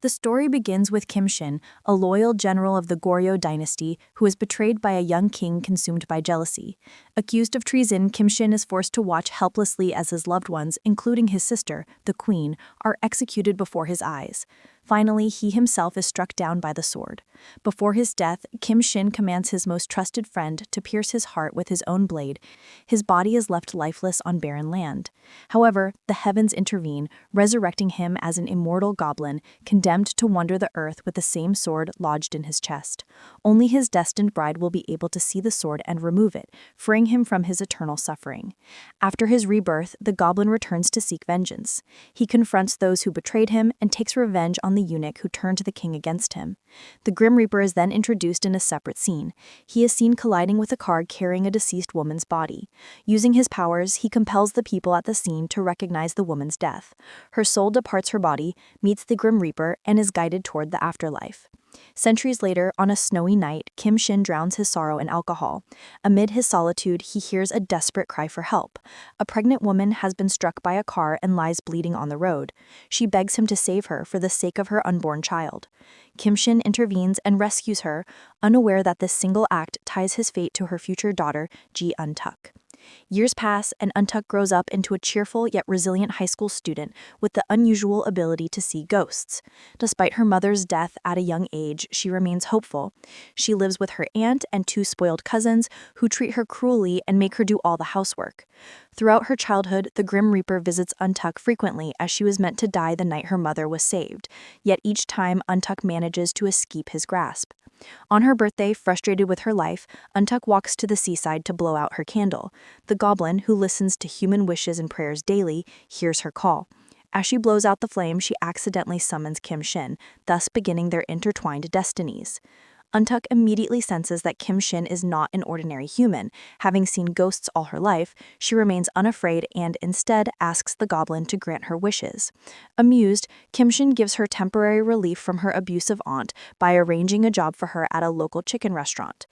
The story begins with Shin, a loyal general of the Goryeo Dynasty who is betrayed by a young king consumed by jealousy. Accused of treason, Shin is forced to watch helplessly as his loved ones, including his sister, the queen, are executed before his eyes. Finally, he himself is struck down by the sword. Before his death, Shin commands his most trusted friend to pierce his heart with his own blade. His body is left lifeless on barren land. However, the heavens intervene, resurrecting him as an immortal goblin, condemned to wander the earth with the same sword lodged in his chest. Only his destined bride will be able to see the sword and remove it, freeing him from his eternal suffering. After his rebirth, the goblin returns to seek vengeance. He confronts those who betrayed him and takes revenge on the eunuch who turned the king against him. The Grim Reaper is then introduced in a separate scene. He is seen colliding with a car carrying a deceased woman's body. Using his powers, he compels the people at the scene to recognize the woman's death. Her soul departs her body, meets the Grim Reaper, and is guided toward the afterlife. Centuries later, on a snowy night, Shin drowns his sorrow in alcohol. Amid his solitude, he hears a desperate cry for help. A pregnant woman has been struck by a car and lies bleeding on the road. She begs him to save her for the sake of her unborn child. Shin intervenes and rescues her, unaware that this single act ties his fate to her future daughter, Ji-eun. Years pass, and Untuck grows up into a cheerful yet resilient high school student with the unusual ability to see ghosts. Despite her mother's death at a young age, she remains hopeful. She lives with her aunt and two spoiled cousins who treat her cruelly and make her do all the housework. Throughout her childhood, the Grim Reaper visits Untuck frequently as she was meant to die the night her mother was saved, yet each time Untuck manages to escape his grasp. On her birthday, frustrated with her life, Untuck walks to the seaside to blow out her candle. The goblin, who listens to human wishes and prayers daily, hears her call. As she blows out the flame, she accidentally summons Shin, thus beginning their intertwined destinies. Untuck immediately senses that Shin is not an ordinary human. Having seen ghosts all her life, she remains unafraid and instead asks the goblin to grant her wishes. Amused, Shin gives her temporary relief from her abusive aunt by arranging a job for her at a local chicken restaurant.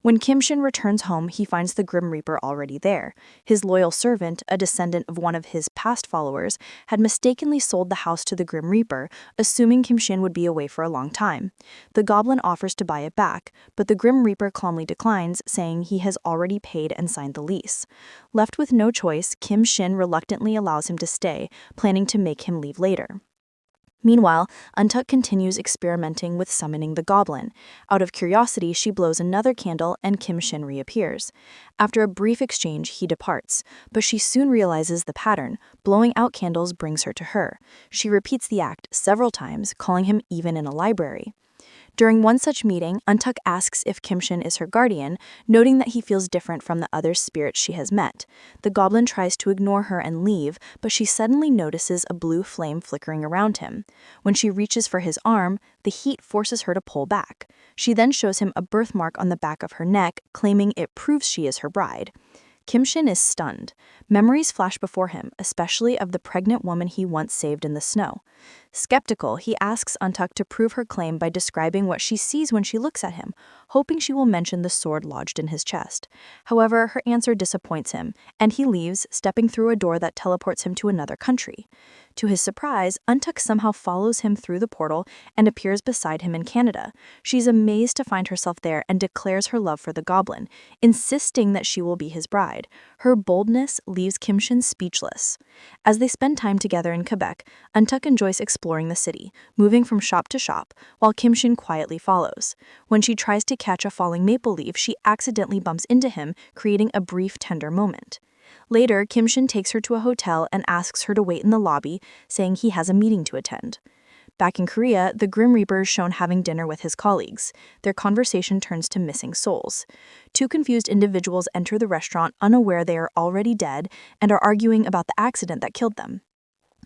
When Shin returns home, he finds the Grim Reaper already there. His loyal servant, a descendant of one of his past followers, had mistakenly sold the house to the Grim Reaper, assuming Shin would be away for a long time. The goblin offers to buy it back, but the Grim Reaper calmly declines, saying he has already paid and signed the lease. Left with no choice, Shin reluctantly allows him to stay, planning to make him leave later. Meanwhile, Untuck continues experimenting with summoning the goblin. Out of curiosity, she blows another candle and Shin reappears. After a brief exchange, he departs, but she soon realizes the pattern. Blowing out candles brings her to her. She repeats the act several times, calling him even in a library. During one such meeting, Untuck asks if Shin is her guardian, noting that he feels different from the other spirits she has met. The goblin tries to ignore her and leave, but she suddenly notices a blue flame flickering around him. When she reaches for his arm, the heat forces her to pull back. She then shows him a birthmark on the back of her neck, claiming it proves she is her bride. Shin is stunned. Memories flash before him, especially of the pregnant woman he once saved in the snow. Skeptical, he asks Untuck to prove her claim by describing what she sees when she looks at him, hoping she will mention the sword lodged in his chest. However, her answer disappoints him, and he leaves, stepping through a door that teleports him to another country. To his surprise, Untuck somehow follows him through the portal and appears beside him in Canada. She's amazed to find herself there and declares her love for the goblin, insisting that she will be his bride. Her boldness leaves Shin speechless. As they spend time together in Quebec, Untuck enjoys exploring the city, moving from shop to shop, while Shin quietly follows. When she tries to catch a falling maple leaf, she accidentally bumps into him, creating a brief tender moment. Later, Shin takes her to a hotel and asks her to wait in the lobby, saying he has a meeting to attend. Back in Korea, the Grim Reaper is shown having dinner with his colleagues. Their conversation turns to missing souls. Two confused individuals enter the restaurant unaware they are already dead and are arguing about the accident that killed them.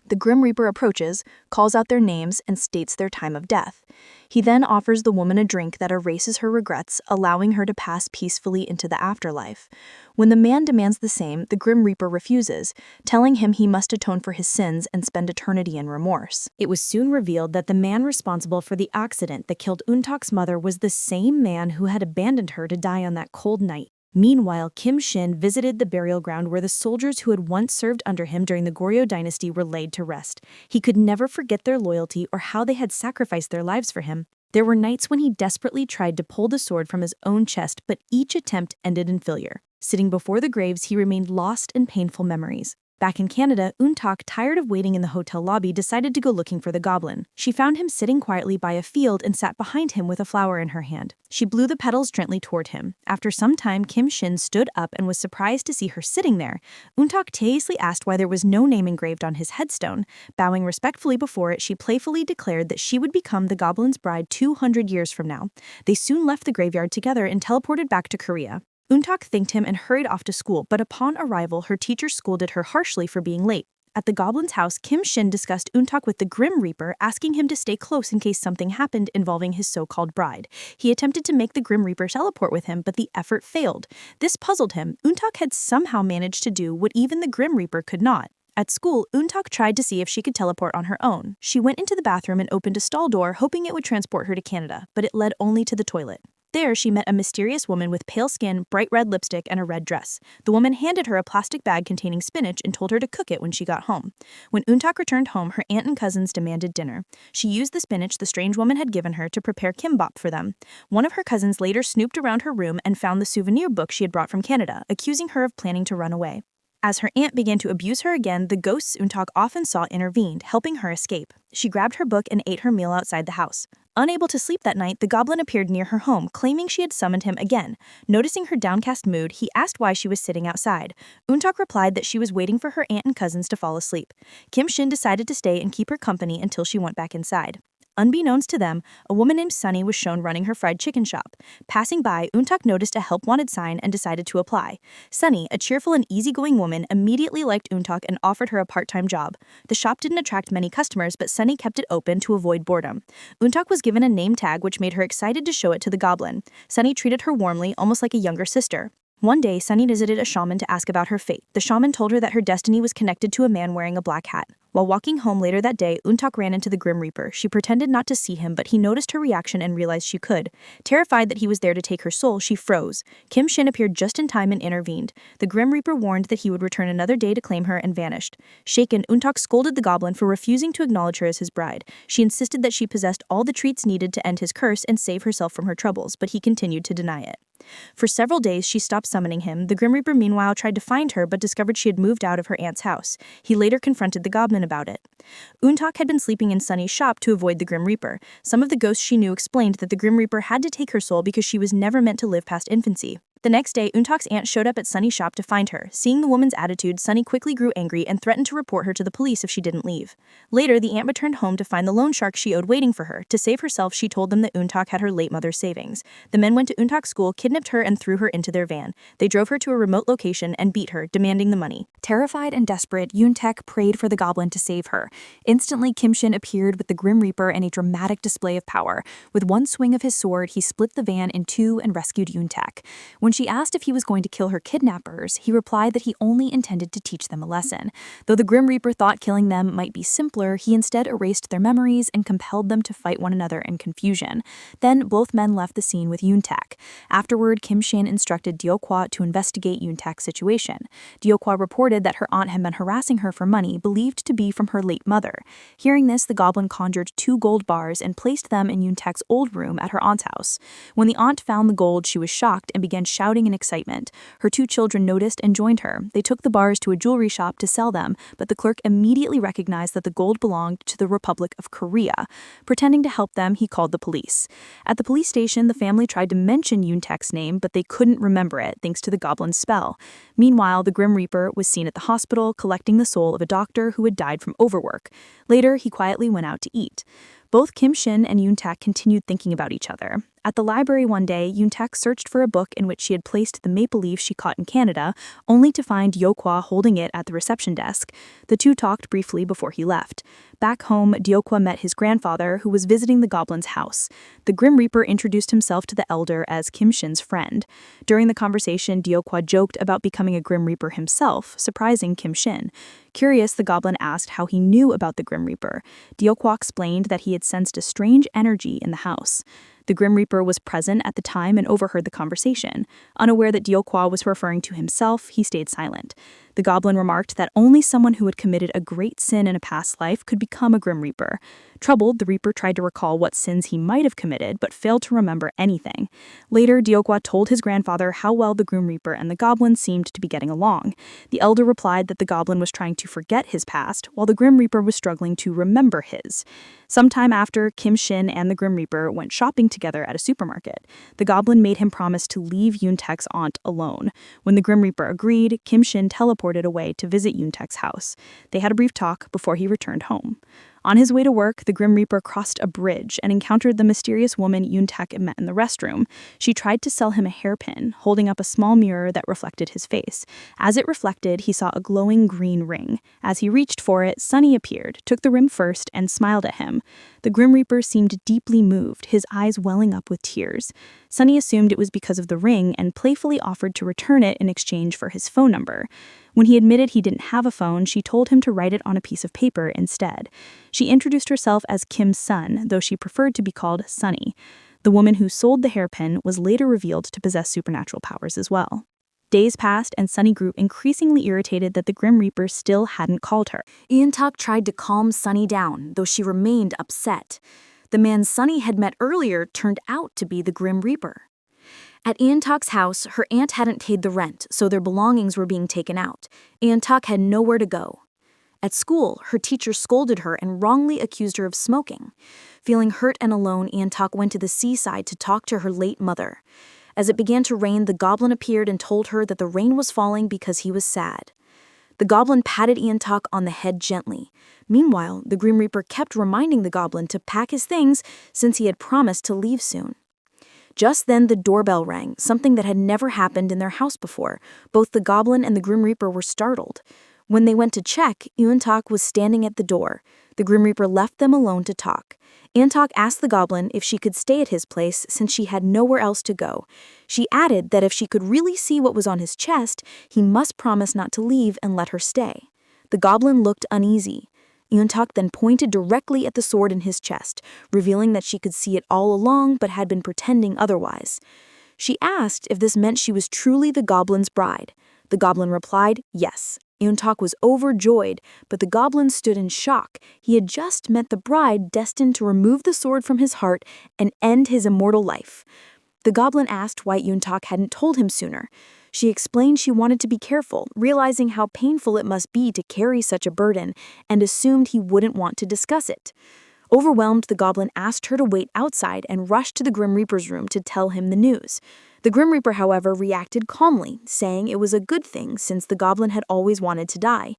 The Grim Reaper approaches, calls out their names, and states their time of death. He then offers the woman a drink that erases her regrets, allowing her to pass peacefully into the afterlife. When the man demands the same, the Grim Reaper refuses, telling him he must atone for his sins and spend eternity in remorse. It was soon revealed that the man responsible for the accident that killed Untuck's mother was the same man who had abandoned her to die on that cold night. Meanwhile, Kim Shin visited the burial ground where the soldiers who had once served under him during the Goryeo Dynasty were laid to rest. He could never forget their loyalty or how they had sacrificed their lives for him. There were nights when he desperately tried to pull the sword from his own chest, but each attempt ended in failure. Sitting before the graves, he remained lost in painful memories. Back in Canada, Eun-tak, tired of waiting in the hotel lobby, decided to go looking for the goblin. She found him sitting quietly by a field and sat behind him with a flower in her hand. She blew the petals gently toward him. After some time, Kim Shin stood up and was surprised to see her sitting there. Eun-tak tersely asked why there was no name engraved on his headstone. Bowing respectfully before it, she playfully declared that she would become the goblin's bride 200 years from now. They soon left the graveyard together and teleported back to Korea. Eun-tak thanked him and hurried off to school, but upon arrival, her teacher scolded her harshly for being late. At the goblin's house, Kim Shin discussed Eun-tak with the Grim Reaper, asking him to stay close in case something happened involving his so-called bride. He attempted to make the Grim Reaper teleport with him, but the effort failed. This puzzled him. Eun-tak had somehow managed to do what even the Grim Reaper could not. At school, Eun-tak tried to see if she could teleport on her own. She went into the bathroom and opened a stall door, hoping it would transport her to Canada, but it led only to the toilet. There, she met a mysterious woman with pale skin, bright red lipstick, and a red dress. The woman handed her a plastic bag containing spinach and told her to cook it when she got home. When Eun-tak returned home, her aunt and cousins demanded dinner. She used the spinach the strange woman had given her to prepare kimbap for them. One of her cousins later snooped around her room and found the souvenir book she had brought from Canada, accusing her of planning to run away. As her aunt began to abuse her again, the ghosts Eun-tak often saw intervened, helping her escape. She grabbed her book and ate her meal outside the house. Unable to sleep that night, the goblin appeared near her home, claiming she had summoned him again. Noticing her downcast mood, he asked why she was sitting outside. Eun-tak replied that she was waiting for her aunt and cousins to fall asleep. Kim Shin decided to stay and keep her company until she went back inside. Unbeknownst to them, a woman named Sunny was shown running her fried chicken shop. Passing by, Eun-tak noticed a help wanted sign and decided to apply. Sunny, a cheerful and easygoing woman, immediately liked Eun-tak and offered her a part-time job. The shop didn't attract many customers, but Sunny kept it open to avoid boredom. Eun-tak was given a name tag which made her excited to show it to the goblin. Sunny treated her warmly, almost like a younger sister. One day, Sunny visited a shaman to ask about her fate. The shaman told her that her destiny was connected to a man wearing a black hat. While walking home later that day, Eun-tak ran into the Grim Reaper. She pretended not to see him, but he noticed her reaction and realized she could. Terrified that he was there to take her soul, she froze. Kim Shin appeared just in time and intervened. The Grim Reaper warned that he would return another day to claim her and vanished. Shaken, Eun-tak scolded the goblin for refusing to acknowledge her as his bride. She insisted that she possessed all the treats needed to end his curse and save herself from her troubles, but he continued to deny it. For several days, she stopped summoning him. The Grim Reaper meanwhile tried to find her, but discovered she had moved out of her aunt's house. He later confronted the goblin about it. Eun-tak had been sleeping in Sunny's shop to avoid the Grim Reaper. Some of the ghosts she knew explained that the Grim Reaper had to take her soul because she was never meant to live past infancy. The next day, Eun-tak's aunt showed up at Sunny's shop to find her. Seeing the woman's attitude, Sunny quickly grew angry and threatened to report her to the police if she didn't leave. Later, the aunt returned home to find the loan shark she owed waiting for her. To save herself, she told them that Eun-tak had her late mother's savings. The men went to Eun-tak's school, kidnapped her, and threw her into their van. They drove her to a remote location and beat her, demanding the money. Terrified and desperate, Eun-tak prayed for the goblin to save her. Instantly, Kim Shin appeared with the Grim Reaper in a dramatic display of power. With one swing of his sword, he split the van in two and rescued Eun-tak. When she asked if he was going to kill her kidnappers, he replied that he only intended to teach them a lesson. Though the Grim Reaper thought killing them might be simpler, he instead erased their memories and compelled them to fight one another in confusion. Then both men left the scene with Eun-tak. Afterward, Kim Shin instructed Deok-hwa to investigate Eun-tak's situation. Deok-hwa reported that her aunt had been harassing her for money believed to be from her late mother. Hearing this, the goblin conjured 2 gold bars and placed them in Eun-tak's old room at her aunt's house. When the aunt found the gold, she was shocked and began shouting in excitement. Her 2 children noticed and joined her. They took the bars to a jewelry shop to sell them, but the clerk immediately recognized that the gold belonged to the Republic of Korea. Pretending to help them, he called the police. At the police station, the family tried to mention Eun-tak's name, but they couldn't remember it thanks to the goblin's spell. Meanwhile, the Grim Reaper was seen at the hospital collecting the soul of a doctor who had died from overwork. Later, he quietly went out to eat. Both Kim Shin and Eun-tak continued thinking about each other. At the library one day, Eun-tak searched for a book in which she had placed the maple leaf she caught in Canada, only to find Deok-hwa holding it at the reception desk. The two talked briefly before he left. Back home, Deok-hwa met his grandfather, who was visiting the goblin's house. The Grim Reaper introduced himself to the elder as Kim Shin's friend. During the conversation, Deok-hwa joked about becoming a Grim Reaper himself, surprising Kim Shin. Curious, the goblin asked how he knew about the Grim Reaper. Deok-hwa explained that he had sensed a strange energy in the house. The Grim Reaper was present at the time and overheard the conversation. Unaware that Deok-hwa was referring to himself, he stayed silent. The Goblin remarked that only someone who had committed a great sin in a past life could become a Grim Reaper. Troubled, the Reaper tried to recall what sins he might have committed, but failed to remember anything. Later, Deok-hwa told his grandfather how well the Grim Reaper and the Goblin seemed to be getting along. The elder replied that the Goblin was trying to forget his past, while the Grim Reaper was struggling to remember his. Sometime after, Shin and the Grim Reaper went shopping together at a supermarket. The Goblin made him promise to leave Yoon-taek's aunt alone. When the Grim Reaper agreed, Shin teleported away to visit Yoon-taek's house. They had a brief talk before he returned home. On his way to work, the Grim Reaper crossed a bridge and encountered the mysterious woman Yoon-taek met in the restroom. She tried to sell him a hairpin, holding up a small mirror that reflected his face. As it reflected, he saw a glowing green ring. As he reached for it, Sunny appeared, took the ring first, and smiled at him. The Grim Reaper seemed deeply moved, his eyes welling up with tears. Sunny assumed it was because of the ring and playfully offered to return it in exchange for his phone number. When he admitted he didn't have a phone, she told him to write it on a piece of paper instead. She introduced herself as Kim's son, though she preferred to be called Sunny. The woman who sold the hairpin was later revealed to possess supernatural powers as well. Days passed, and Sunny grew increasingly irritated that the Grim Reaper still hadn't called her. Yoon-taek tried to calm Sunny down, though she remained upset. The man Sunny had met earlier turned out to be the Grim Reaper. At Yoon-taek's house, her aunt hadn't paid the rent, so their belongings were being taken out. Yoon-taek had nowhere to go. At school, her teacher scolded her and wrongly accused her of smoking. Feeling hurt and alone, Yoon-taek went to the seaside to talk to her late mother. As it began to rain, the Goblin appeared and told her that the rain was falling because he was sad. The Goblin patted Yoon-taek on the head gently. Meanwhile, the Grim Reaper kept reminding the Goblin to pack his things since he had promised to leave soon. Just then the doorbell rang, something that had never happened in their house before. Both the Goblin and the Grim Reaper were startled. When they went to check, Yoon-taek was standing at the door. The Grim Reaper left them alone to talk. Yoon-taek asked the Goblin if she could stay at his place since she had nowhere else to go. She added that if she could really see what was on his chest, he must promise not to leave and let her stay. The Goblin looked uneasy. Yoon-taek then pointed directly at the sword in his chest, revealing that she could see it all along but had been pretending otherwise. She asked if this meant she was truly the Goblin's bride. The Goblin replied, yes. Yoon-taek was overjoyed, but the Goblin stood in shock. He had just met the bride destined to remove the sword from his heart and end his immortal life. The Goblin asked why Yoon-taek hadn't told him sooner. She explained she wanted to be careful, realizing how painful it must be to carry such a burden, and assumed he wouldn't want to discuss it. Overwhelmed, the Goblin asked her to wait outside and rushed to the Grim Reaper's room to tell him the news. The Grim Reaper, however, reacted calmly, saying it was a good thing since the Goblin had always wanted to die.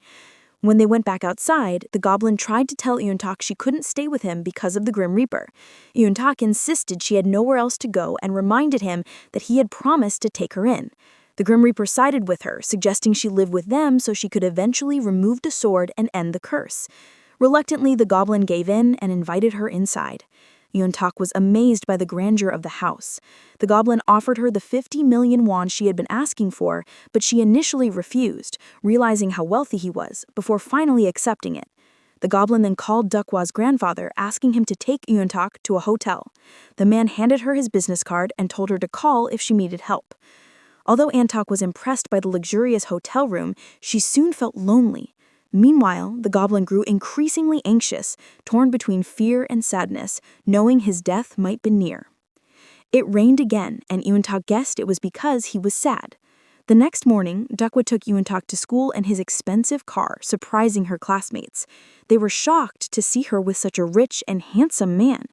When they went back outside, the Goblin tried to tell Yoon-taek she couldn't stay with him because of the Grim Reaper. Yoon-taek insisted she had nowhere else to go and reminded him that he had promised to take her in. The Grim Reaper sided with her, suggesting she live with them so she could eventually remove the sword and end the curse. Reluctantly, the Goblin gave in and invited her inside. Yoon-taek was amazed by the grandeur of the house. The Goblin offered her the 50 million won she had been asking for, but she initially refused, realizing how wealthy he was, before finally accepting it. The Goblin then called Deok-hwa's grandfather, asking him to take Yoon-taek to a hotel. The man handed her his business card and told her to call if she needed help. Although Yoon-taek was impressed by the luxurious hotel room, she soon felt lonely. Meanwhile, the Goblin grew increasingly anxious, torn between fear and sadness, knowing his death might be near. It rained again, and Yoon-taek guessed it was because he was sad. The next morning, Deok-hwa took Yoon-taek to school in his expensive car, surprising her classmates. They were shocked to see her with such a rich and handsome man.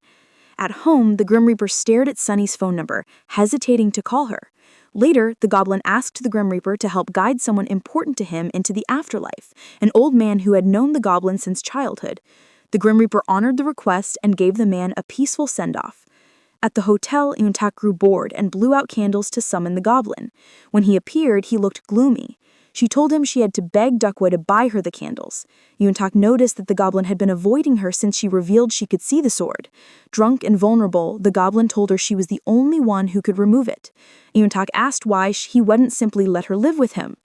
At home, the Grim Reaper stared at Sunny's phone number, hesitating to call her. Later, the Goblin asked the Grim Reaper to help guide someone important to him into the afterlife, an old man who had known the Goblin since childhood. The Grim Reaper honored the request and gave the man a peaceful send-off. At the hotel, Yoon-taek grew bored and blew out candles to summon the Goblin. When he appeared, he looked gloomy. She told him she had to beg Deok-hwa to buy her the candles. Yoon-taek noticed that the Goblin had been avoiding her since she revealed she could see the sword. Drunk and vulnerable, the Goblin told her she was the only one who could remove it. Yoon-taek asked why he wouldn't simply let her live with him.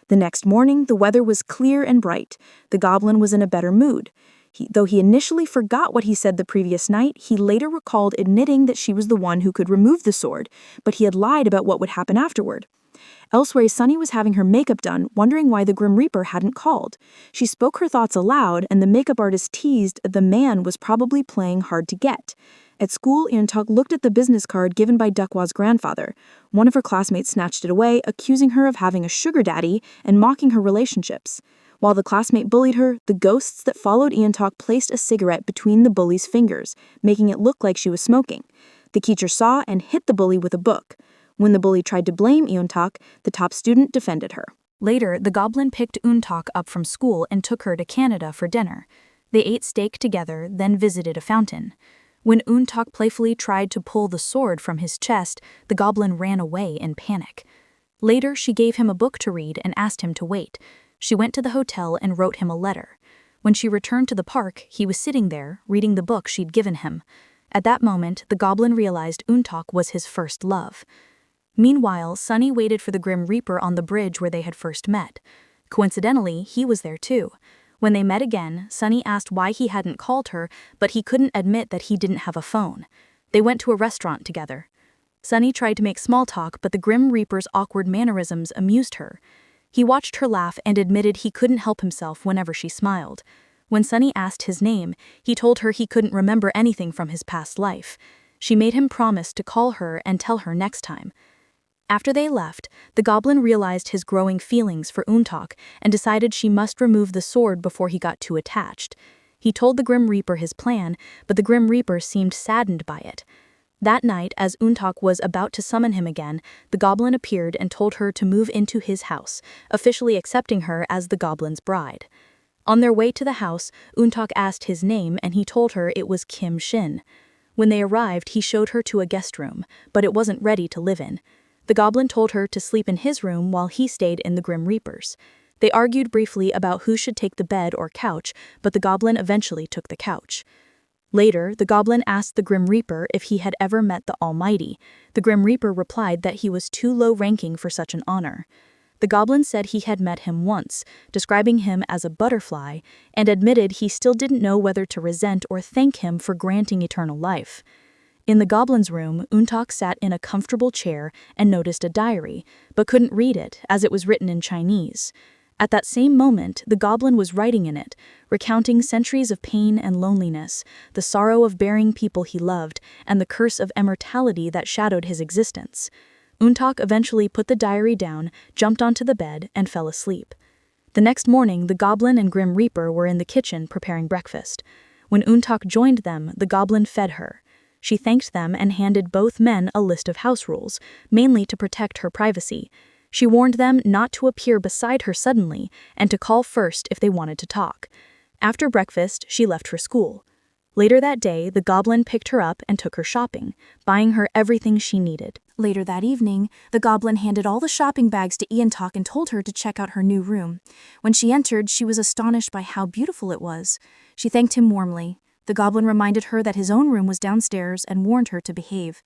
The next morning, the weather was clear and bright. The Goblin was in a better mood. Though he initially forgot what he said the previous night, he later recalled admitting that she was the one who could remove the sword, but he had lied about what would happen afterward. Elsewhere, Sunny was having her makeup done, wondering why the Grim Reaper hadn't called. She spoke her thoughts aloud, and the makeup artist teased the man was probably playing hard to get. At school, Eun-tuk looked at the business card given by Deokwa's grandfather. One of her classmates snatched it away, accusing her of having a sugar daddy and mocking her relationships. While the classmate bullied her, the ghosts that followed Eun-tuk placed a cigarette between the bully's fingers, making it look like she was smoking. The teacher saw and hit the bully with a book. When the bully tried to blame Eun-tuk, the top student defended her. Later, the goblin picked Eun-tuk up from school and took her to Canada for dinner. They ate steak together, then visited a fountain. When Eun-tuk playfully tried to pull the sword from his chest, the goblin ran away in panic. Later, she gave him a book to read and asked him to wait. She went to the hotel and wrote him a letter. When she returned to the park, he was sitting there, reading the book she'd given him. At that moment, the goblin realized Eun-tuk was his first love. Meanwhile, Sunny waited for the Grim Reaper on the bridge where they had first met. Coincidentally, he was there too. When they met again, Sunny asked why he hadn't called her, but he couldn't admit that he didn't have a phone. They went to a restaurant together. Sunny tried to make small talk, but the Grim Reaper's awkward mannerisms amused her. He watched her laugh and admitted he couldn't help himself whenever she smiled. When Sunny asked his name, he told her he couldn't remember anything from his past life. She made him promise to call her and tell her next time. After they left, the goblin realized his growing feelings for Eun-tuk and decided she must remove the sword before he got too attached. He told the Grim Reaper his plan, but the Grim Reaper seemed saddened by it. That night, as Eun-tuk was about to summon him again, the goblin appeared and told her to move into his house, officially accepting her as the goblin's bride. On their way to the house, Eun-tuk asked his name and he told her it was Shin. When they arrived, he showed her to a guest room, but it wasn't ready to live in. The goblin told her to sleep in his room while he stayed in the Grim Reaper's. They argued briefly about who should take the bed or couch, but the goblin eventually took the couch. Later, the goblin asked the Grim Reaper if he had ever met the Almighty. The Grim Reaper replied that he was too low-ranking for such an honor. The goblin said he had met him once, describing him as a butterfly, and admitted he still didn't know whether to resent or thank him for granting eternal life. In the goblin's room, Eun-tuk sat in a comfortable chair and noticed a diary, but couldn't read it, as it was written in Chinese. At that same moment, the goblin was writing in it, recounting centuries of pain and loneliness, the sorrow of burying people he loved, and the curse of immortality that shadowed his existence. Eun-tuk eventually put the diary down, jumped onto the bed, and fell asleep. The next morning, the goblin and Grim Reaper were in the kitchen preparing breakfast. When Eun-tuk joined them, the goblin fed her. She thanked them and handed both men a list of house rules, mainly to protect her privacy. She warned them not to appear beside her suddenly and to call first if they wanted to talk. After breakfast, she left for school. Later that day, the goblin picked her up and took her shopping, buying her everything she needed. Later that evening, the goblin handed all the shopping bags to Eun-tuk and told her to check out her new room. When she entered, she was astonished by how beautiful it was. She thanked him warmly. The goblin reminded her that his own room was downstairs and warned her to behave.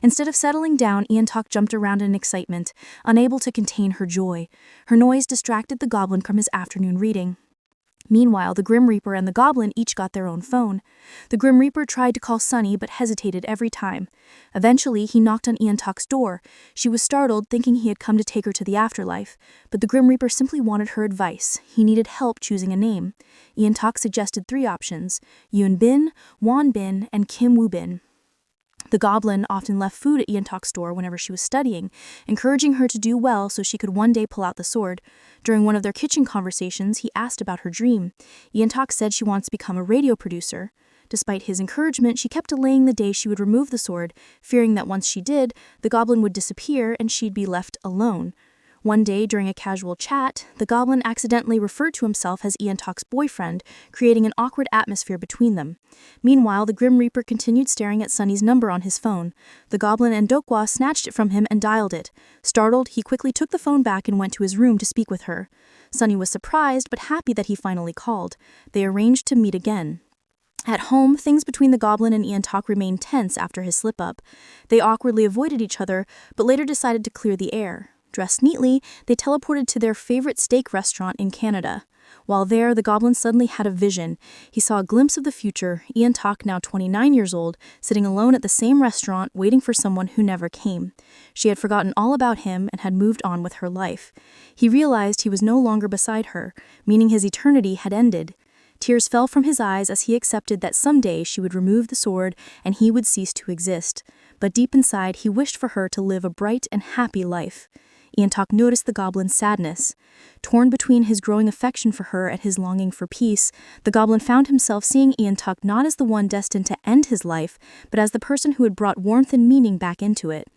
Instead of settling down, Eun-tuk jumped around in excitement, unable to contain her joy. Her noise distracted the goblin from his afternoon reading. Meanwhile, the Grim Reaper and the goblin each got their own phone. The Grim Reaper tried to call Sunny but hesitated every time. Eventually, he knocked on Eun-tuk's door. She was startled, thinking he had come to take her to the afterlife. But the Grim Reaper simply wanted her advice. He needed help choosing a name. Eun-tuk suggested 3 options: Yoon-bin, Won-bin, and Kim-woo-bin. The goblin often left food at Eun-tuk's door whenever she was studying, encouraging her to do well so she could one day pull out the sword. During one of their kitchen conversations, he asked about her dream. Eun-tuk said she wants to become a radio producer. Despite his encouragement, she kept delaying the day she would remove the sword, fearing that once she did, the goblin would disappear and she'd be left alone. One day, during a casual chat, the goblin accidentally referred to himself as Eun-tuk's boyfriend, creating an awkward atmosphere between them. Meanwhile, the Grim Reaper continued staring at Sunny's number on his phone. The goblin and Deokwa snatched it from him and dialed it. Startled, he quickly took the phone back and went to his room to speak with her. Sunny was surprised but happy that he finally called. They arranged to meet again. At home, things between the goblin and Eun-tuk remained tense after his slip-up. They awkwardly avoided each other, but later decided to clear the air. Dressed neatly, they teleported to their favorite steak restaurant in Canada. While there, the goblin suddenly had a vision. He saw a glimpse of the future, Eun-tak, now 29 years old, sitting alone at the same restaurant waiting for someone who never came. She had forgotten all about him and had moved on with her life. He realized he was no longer beside her, meaning his eternity had ended. Tears fell from his eyes as he accepted that someday she would remove the sword and he would cease to exist. But deep inside, he wished for her to live a bright and happy life. Eun-tak noticed the goblin's sadness. Torn between his growing affection for her and his longing for peace, the goblin found himself seeing Eun-tak not as the one destined to end his life, but as the person who had brought warmth and meaning back into it.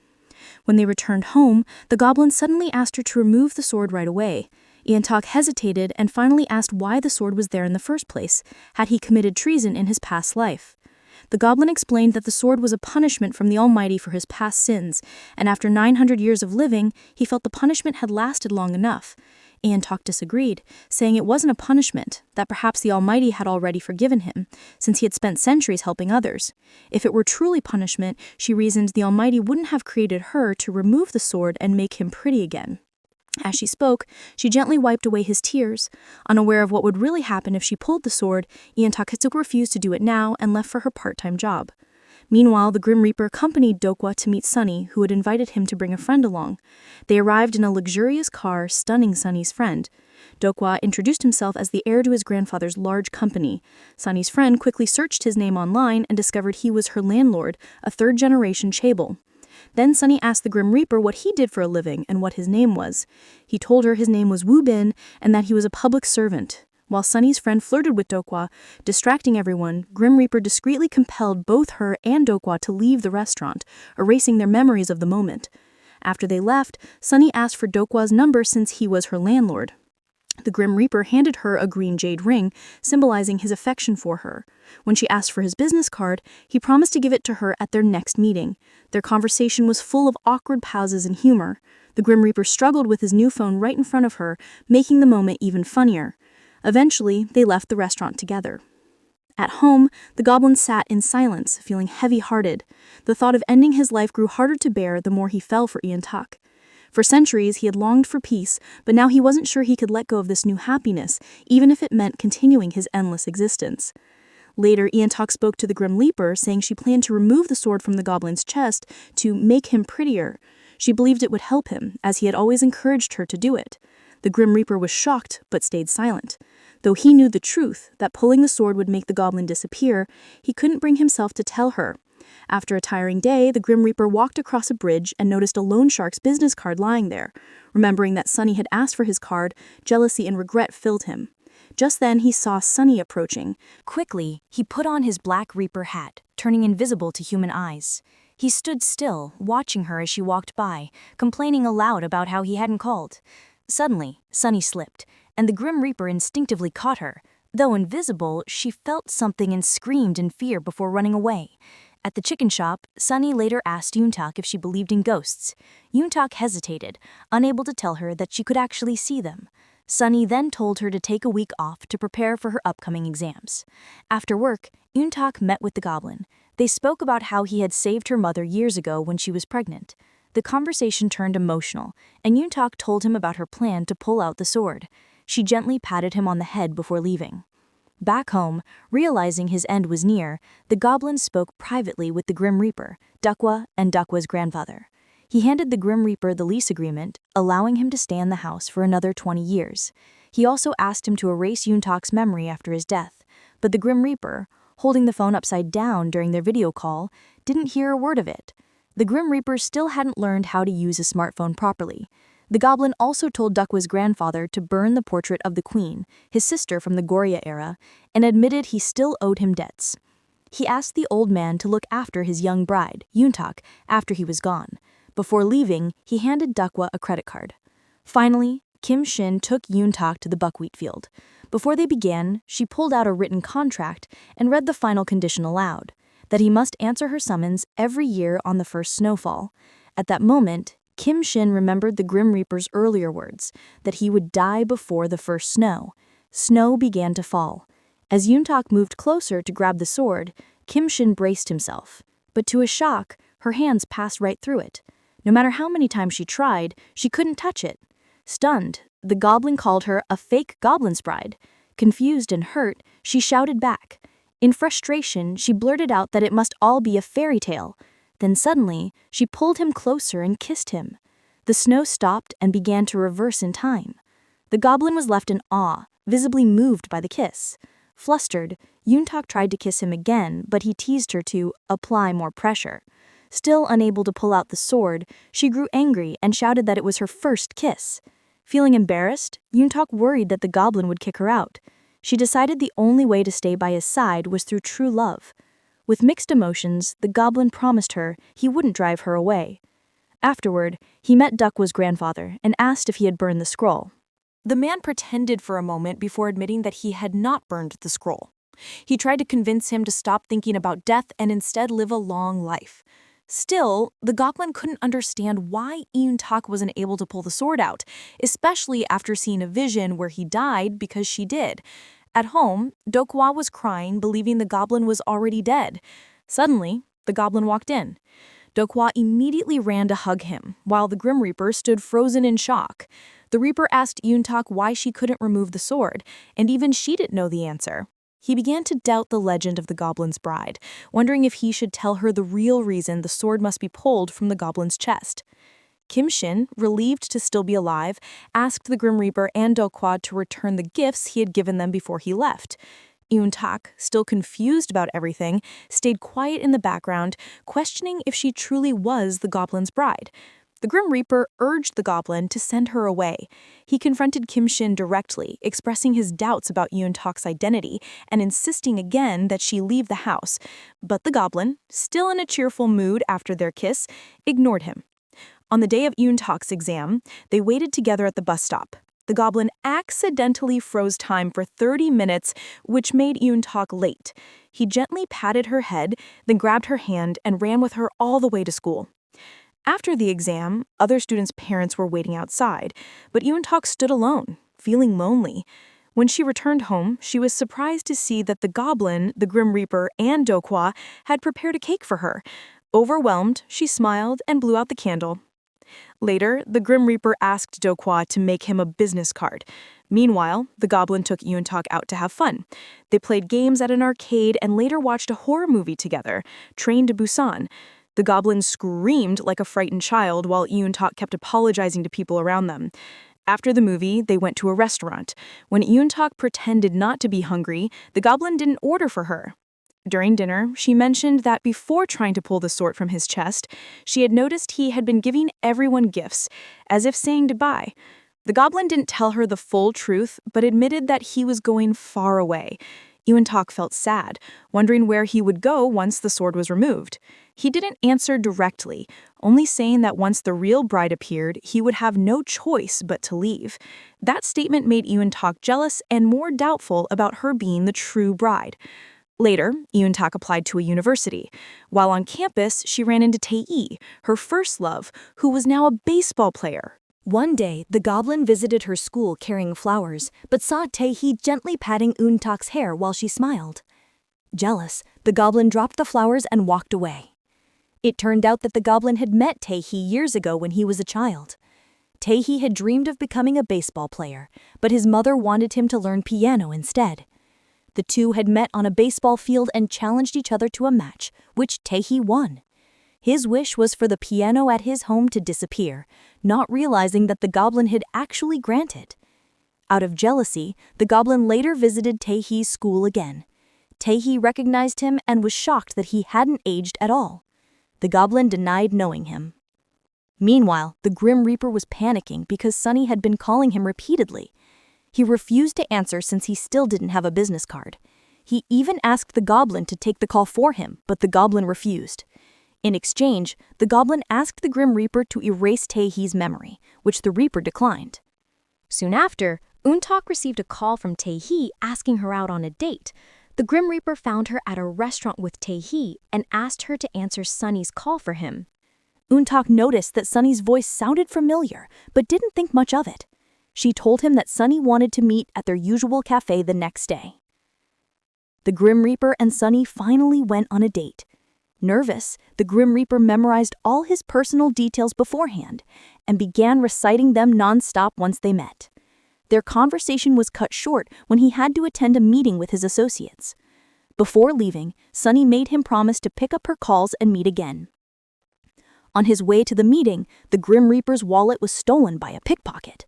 When they returned home, the goblin suddenly asked her to remove the sword right away. Eun-tak hesitated and finally asked why the sword was there in the first place. Had he committed treason in his past life? The goblin explained that the sword was a punishment from the Almighty for his past sins, and after 900 years of living, he felt the punishment had lasted long enough. Eun-tak disagreed, saying it wasn't a punishment, that perhaps the Almighty had already forgiven him, since he had spent centuries helping others. If it were truly punishment, she reasoned the Almighty wouldn't have created her to remove the sword and make him pretty again. As she spoke, she gently wiped away his tears. Unaware of what would really happen if she pulled the sword, Eun-tak refused to do it now and left for her part-time job. Meanwhile, the Grim Reaper accompanied Dokwa to meet Sunny, who had invited him to bring a friend along. They arrived in a luxurious car, stunning Sunny's friend. Dokwa introduced himself as the heir to his grandfather's large company. Sunny's friend quickly searched his name online and discovered he was her landlord, a third-generation chaebol. Then Sunny asked the Grim Reaper what he did for a living and what his name was. He told her his name was Woo Bin and that he was a public servant. While Sunny's friend flirted with Dokwa, distracting everyone, Grim Reaper discreetly compelled both her and Dokwa to leave the restaurant, erasing their memories of the moment. After they left, Sunny asked for Dokwa's number since he was her landlord. The Grim Reaper handed her a green jade ring, symbolizing his affection for her. When she asked for his business card, he promised to give it to her at their next meeting. Their conversation was full of awkward pauses and humor. The Grim Reaper struggled with his new phone right in front of her, making the moment even funnier. Eventually, they left the restaurant together. At home, the goblin sat in silence, feeling heavy-hearted. The thought of ending his life grew harder to bear the more he fell for Eun-tak. For centuries, he had longed for peace, but now he wasn't sure he could let go of this new happiness, even if it meant continuing his endless existence. Later, Eun-tak spoke to the Grim Reaper, saying she planned to remove the sword from the goblin's chest to make him prettier. She believed it would help him, as he had always encouraged her to do it. The Grim Reaper was shocked, but stayed silent. Though he knew the truth, that pulling the sword would make the goblin disappear, he couldn't bring himself to tell her. After a tiring day, the Grim Reaper walked across a bridge and noticed a loan shark's business card lying there. Remembering that Sunny had asked for his card, jealousy and regret filled him. Just then, he saw Sunny approaching. Quickly, he put on his black Reaper hat, turning invisible to human eyes. He stood still, watching her as she walked by, complaining aloud about how he hadn't called. Suddenly, Sunny slipped, and the Grim Reaper instinctively caught her. Though invisible, she felt something and screamed in fear before running away. At the chicken shop, Sunny later asked Eun-tak if she believed in ghosts. Eun-tak hesitated, unable to tell her that she could actually see them. Sunny then told her to take a week off to prepare for her upcoming exams. After work, Eun-tak met with the goblin. They spoke about how he had saved her mother years ago when she was pregnant. The conversation turned emotional, and Eun-tak told him about her plan to pull out the sword. She gently patted him on the head before leaving. Back home, realizing his end was near, the goblin spoke privately with the Grim Reaper, Dokwa, and Dokwa's grandfather. He handed the Grim Reaper the lease agreement, allowing him to stay in the house for another 20 years. He also asked him to erase Eun-tak's memory after his death, but the Grim Reaper, holding the phone upside down during their video call, didn't hear a word of it. The Grim Reaper still hadn't learned how to use a smartphone properly. The goblin also told Dokwa's grandfather to burn the portrait of the queen, his sister from the Goryeo era, and admitted he still owed him debts. He asked the old man to look after his young bride, Eun-tak, after he was gone. Before leaving, he handed Dokwa a credit card. Finally, Shin took Eun-tak to the buckwheat field. Before they began, she pulled out a written contract and read the final condition aloud, that he must answer her summons every year on the first snowfall. At that moment, Shin remembered the Grim Reaper's earlier words, that he would die before the first snow. Snow began to fall. As Eun-tak moved closer to grab the sword, Shin braced himself. But to his shock, her hands passed right through it. No matter how many times she tried, she couldn't touch it. Stunned, the goblin called her a fake goblin's bride. Confused and hurt, she shouted back. In frustration, she blurted out that it must all be a fairy tale. Then suddenly, she pulled him closer and kissed him. The snow stopped and began to reverse in time. The goblin was left in awe, visibly moved by the kiss. Flustered, Yoon-tak tried to kiss him again, but he teased her to apply more pressure. Still unable to pull out the sword, she grew angry and shouted that it was her first kiss. Feeling embarrassed, Yoon-tak worried that the goblin would kick her out. She decided the only way to stay by his side was through true love. With mixed emotions, the goblin promised her he wouldn't drive her away. Afterward, he met Dukwa's grandfather and asked if he had burned the scroll. The man pretended for a moment before admitting that he had not burned the scroll. He tried to convince him to stop thinking about death and instead live a long life. Still, the goblin couldn't understand why Yoon-tak wasn't able to pull the sword out, especially after seeing a vision where he died because she did. At home, Dokwa was crying, believing the goblin was already dead. Suddenly, the goblin walked in. Dokwa immediately ran to hug him, while the Grim Reaper stood frozen in shock. The Reaper asked Yoon-tak why she couldn't remove the sword, and even she didn't know the answer. He began to doubt the legend of the goblin's bride, wondering if he should tell her the real reason the sword must be pulled from the goblin's chest. Shin, relieved to still be alive, asked the Grim Reaper and Dokwa to return the gifts he had given them before he left. Yoon-tak, still confused about everything, stayed quiet in the background, questioning if she truly was the goblin's bride. The Grim Reaper urged the goblin to send her away. He confronted Shin directly, expressing his doubts about Yoon-tak's identity and insisting again that she leave the house. But the goblin, still in a cheerful mood after their kiss, ignored him. On the day of Yoon-tak's exam, they waited together at the bus stop. The goblin accidentally froze time for 30 minutes, which made Yoon-tak late. He gently patted her head, then grabbed her hand and ran with her all the way to school. After the exam, other students' parents were waiting outside, but Yoon-tak stood alone, feeling lonely. When she returned home, she was surprised to see that the goblin, the Grim Reaper, and Dokwa had prepared a cake for her. Overwhelmed, she smiled and blew out the candle. Later, the Grim Reaper asked Dokwa to make him a business card. Meanwhile, the goblin took Yoon-tak out to have fun. They played games at an arcade and later watched a horror movie together, Train to Busan. The goblin screamed like a frightened child while Yoon-tak kept apologizing to people around them. After the movie, they went to a restaurant. When Yoon-tak pretended not to be hungry, the goblin didn't order for her. During dinner, she mentioned that before trying to pull the sword from his chest, she had noticed he had been giving everyone gifts, as if saying goodbye. The goblin didn't tell her the full truth, but admitted that he was going far away. Yoon-tak felt sad, wondering where he would go once the sword was removed. He didn't answer directly, only saying that once the real bride appeared, he would have no choice but to leave. That statement made Yoon-tak jealous and more doubtful about her being the true bride. Later, Yoon-tak applied to a university. While on campus, she ran into Tae-hee, her first love, who was now a baseball player. One day, the goblin visited her school carrying flowers, but saw Tae-hee gently patting Yoon-tak's hair while she smiled. Jealous, the goblin dropped the flowers and walked away. It turned out that the goblin had met Tae-hee years ago when he was a child. Tae-hee had dreamed of becoming a baseball player, but his mother wanted him to learn piano instead. The two had met on a baseball field and challenged each other to a match, which Tae-hee won. His wish was for the piano at his home to disappear, not realizing that the goblin had actually granted. Out of jealousy, the goblin later visited Tae-hee's school again. Tae-hee recognized him and was shocked that he hadn't aged at all. The goblin denied knowing him. Meanwhile, the Grim Reaper was panicking because Sunny had been calling him repeatedly. He refused to answer since he still didn't have a business card. He even asked the goblin to take the call for him, but the goblin refused. In exchange, the goblin asked the Grim Reaper to erase Tae-hee's memory, which the Reaper declined. Soon after, Yoon-tak received a call from Tae-hee asking her out on a date. The Grim Reaper found her at a restaurant with Tae-hee and asked her to answer Sunny's call for him. Yoon-tak noticed that Sunny's voice sounded familiar, but didn't think much of it. She told him that Sunny wanted to meet at their usual cafe the next day. The Grim Reaper and Sunny finally went on a date. Nervous, the Grim Reaper memorized all his personal details beforehand and began reciting them non-stop once they met. Their conversation was cut short when he had to attend a meeting with his associates. Before leaving, Sunny made him promise to pick up her calls and meet again. On his way to the meeting, the Grim Reaper's wallet was stolen by a pickpocket.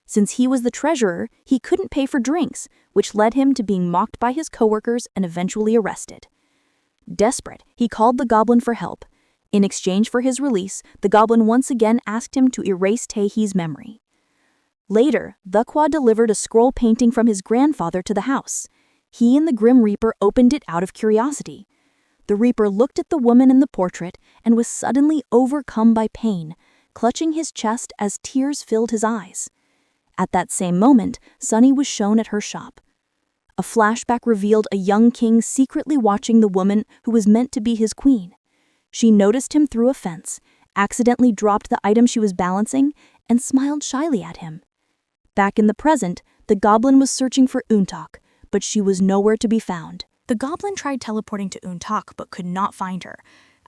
Since he was the treasurer, he couldn't pay for drinks, which led him to being mocked by his coworkers and eventually arrested. Desperate, he called the Goblin for help. In exchange for his release, the Goblin once again asked him to erase Taehee's memory. Later, Dukwa delivered a scroll painting from his grandfather to the house. He and the Grim Reaper opened it out of curiosity. The Reaper looked at the woman in the portrait and was suddenly overcome by pain, clutching his chest as tears filled his eyes. At that same moment, Sunny was shown at her shop. A flashback revealed a young king secretly watching the woman who was meant to be his queen. She noticed him through a fence, accidentally dropped the item she was balancing, and smiled shyly at him. Back in the present, the Goblin was searching for Untak, but she was nowhere to be found. The Goblin tried teleporting to Untak but could not find her.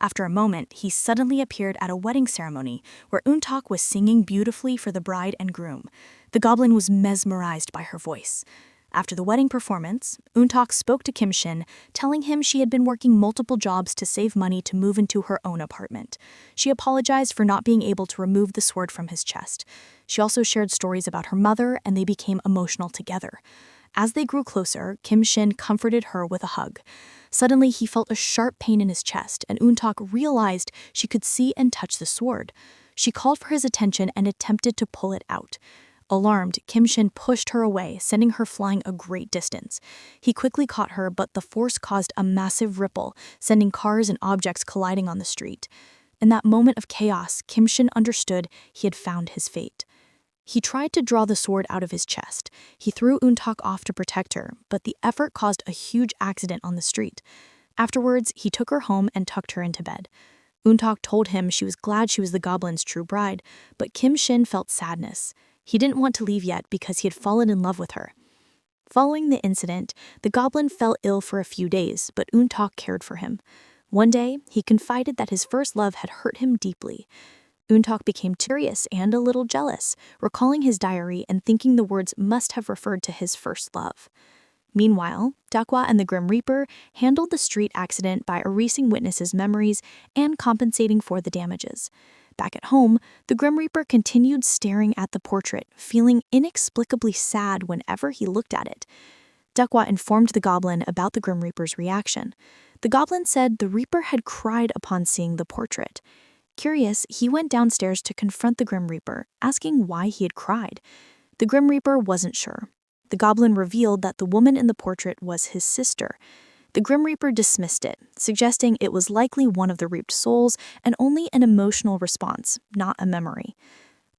After a moment, he suddenly appeared at a wedding ceremony where Untak was singing beautifully for the bride and groom. The Goblin was mesmerized by her voice. After the wedding performance, Untak spoke to Shin, telling him she had been working multiple jobs to save money to move into her own apartment. She apologized for not being able to remove the sword from his chest. She also shared stories about her mother, and they became emotional together. As they grew closer, Shin comforted her with a hug. Suddenly, he felt a sharp pain in his chest, and Untak realized she could see and touch the sword. She called for his attention and attempted to pull it out. Alarmed, Shin pushed her away, sending her flying a great distance. He quickly caught her, but the force caused a massive ripple, sending cars and objects colliding on the street. In that moment of chaos, Shin understood he had found his fate. He tried to draw the sword out of his chest. He threw Untak off to protect her, but the effort caused a huge accident on the street. Afterwards, he took her home and tucked her into bed. Untak told him she was glad she was the Goblin's true bride, but Shin felt sadness. He didn't want to leave yet because he had fallen in love with her. Following the incident, the Goblin fell ill for a few days, but Untak cared for him. One day, he confided that his first love had hurt him deeply. Untak became curious and a little jealous, recalling his diary and thinking the words must have referred to his first love. Meanwhile, Dukwa and the Grim Reaper handled the street accident by erasing witnesses' memories and compensating for the damages. Back at home, the Grim Reaper continued staring at the portrait, feeling inexplicably sad whenever he looked at it. Dukwa informed the Goblin about the Grim Reaper's reaction. The Goblin said the Reaper had cried upon seeing the portrait. Curious, he went downstairs to confront the Grim Reaper, asking why he had cried. The Grim Reaper wasn't sure. The Goblin revealed that the woman in the portrait was his sister. The Grim Reaper dismissed it, suggesting it was likely one of the reaped souls and only an emotional response, not a memory.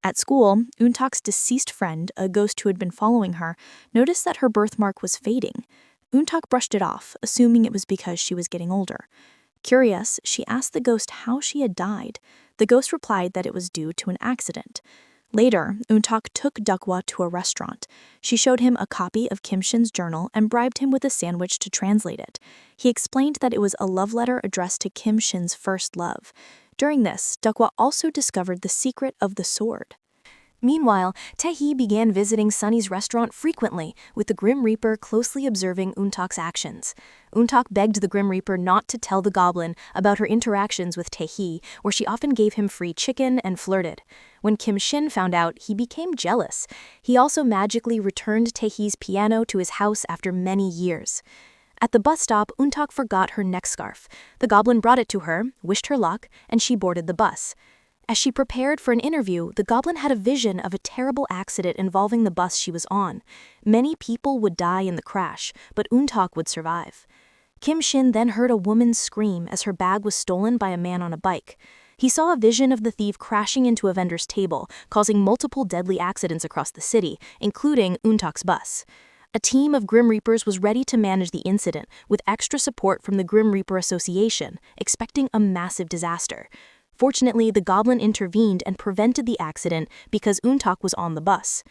At school, Untak's deceased friend, a ghost who had been following her, noticed that her birthmark was fading. Untak brushed it off, assuming it was because she was getting older. Curious, she asked the ghost how she had died. The ghost replied that it was due to an accident. Later, Untak took Dukwa to a restaurant. She showed him a copy of Shin's journal and bribed him with a sandwich to translate it. He explained that it was a love letter addressed to Shin's first love. During this, Dukwa also discovered the secret of the sword. Meanwhile, Taehee began visiting Sunny's restaurant frequently, with the Grim Reaper closely observing Untak's actions. Untak begged the Grim Reaper not to tell the Goblin about her interactions with Taehee, where she often gave him free chicken and flirted. When Shin found out, he became jealous. He also magically returned Taehee's piano to his house after many years. At the bus stop, Untak forgot her neck scarf. The Goblin brought it to her, wished her luck, and she boarded the bus. As she prepared for an interview, the Goblin had a vision of a terrible accident involving the bus she was on. Many people would die in the crash, but Untak would survive. Shin then heard a woman scream as her bag was stolen by a man on a bike. He saw a vision of the thief crashing into a vendor's table, causing multiple deadly accidents across the city, including Untak's bus. A team of Grim Reapers was ready to manage the incident, with extra support from the Grim Reaper Association, expecting a massive disaster. Fortunately, the Goblin intervened and prevented the accident because Untak was on the bus.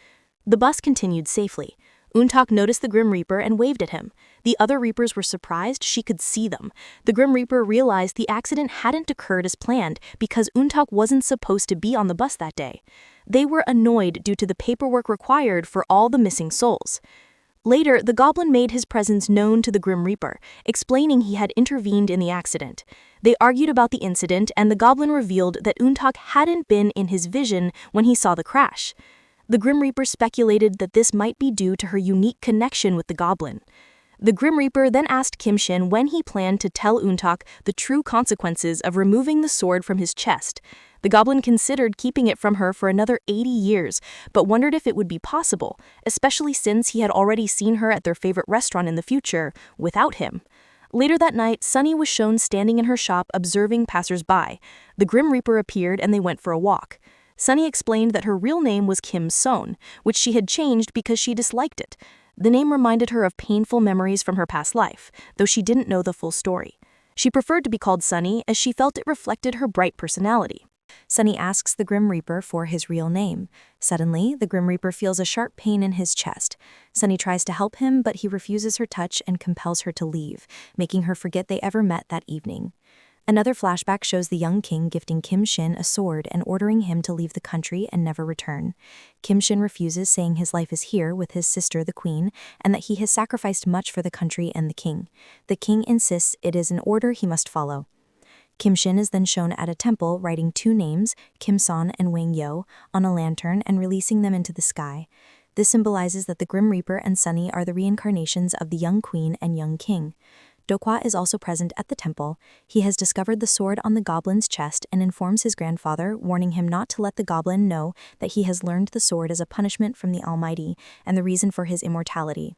The bus continued safely. Untak noticed the Grim Reaper and waved at him. The other Reapers were surprised she could see them. The Grim Reaper realized the accident hadn't occurred as planned because Untak wasn't supposed to be on the bus that day. They were annoyed due to the paperwork required for all the missing souls. Later, the Goblin made his presence known to the Grim Reaper, explaining he had intervened in the accident. They argued about the incident, and the Goblin revealed that Untak hadn't been in his vision when he saw the crash. The Grim Reaper speculated that this might be due to her unique connection with the Goblin. The Grim Reaper then asked Shin when he planned to tell Untak the true consequences of removing the sword from his chest. The Goblin considered keeping it from her for another 80 years, but wondered if it would be possible, especially since he had already seen her at their favorite restaurant in the future, without him. Later that night, Sunny was shown standing in her shop observing passers-by. The Grim Reaper appeared and they went for a walk. Sunny explained that her real name was Kim Son, which she had changed because she disliked it. The name reminded her of painful memories from her past life, though she didn't know the full story. She preferred to be called Sunny as she felt it reflected her bright personality. Sunny asks the Grim Reaper for his real name. Suddenly, the Grim Reaper feels a sharp pain in his chest. Sunny tries to help him, but he refuses her touch and compels her to leave, making her forget they ever met that evening. Another flashback shows the young king gifting Shin a sword and ordering him to leave the country and never return. Shin refuses, saying his life is here with his sister, the queen, and that he has sacrificed much for the country and the king. The king insists it is an order he must follow. Shin is then shown at a temple writing two names, Kim Son and Wang Yo, on a lantern and releasing them into the sky. This symbolizes that the Grim Reaper and Sunny are the reincarnations of the young queen and young king. Dokwa is also present at the temple. He has discovered the sword on the Goblin's chest and informs his grandfather, warning him not to let the Goblin know that he has learned the sword as a punishment from the Almighty and the reason for his immortality.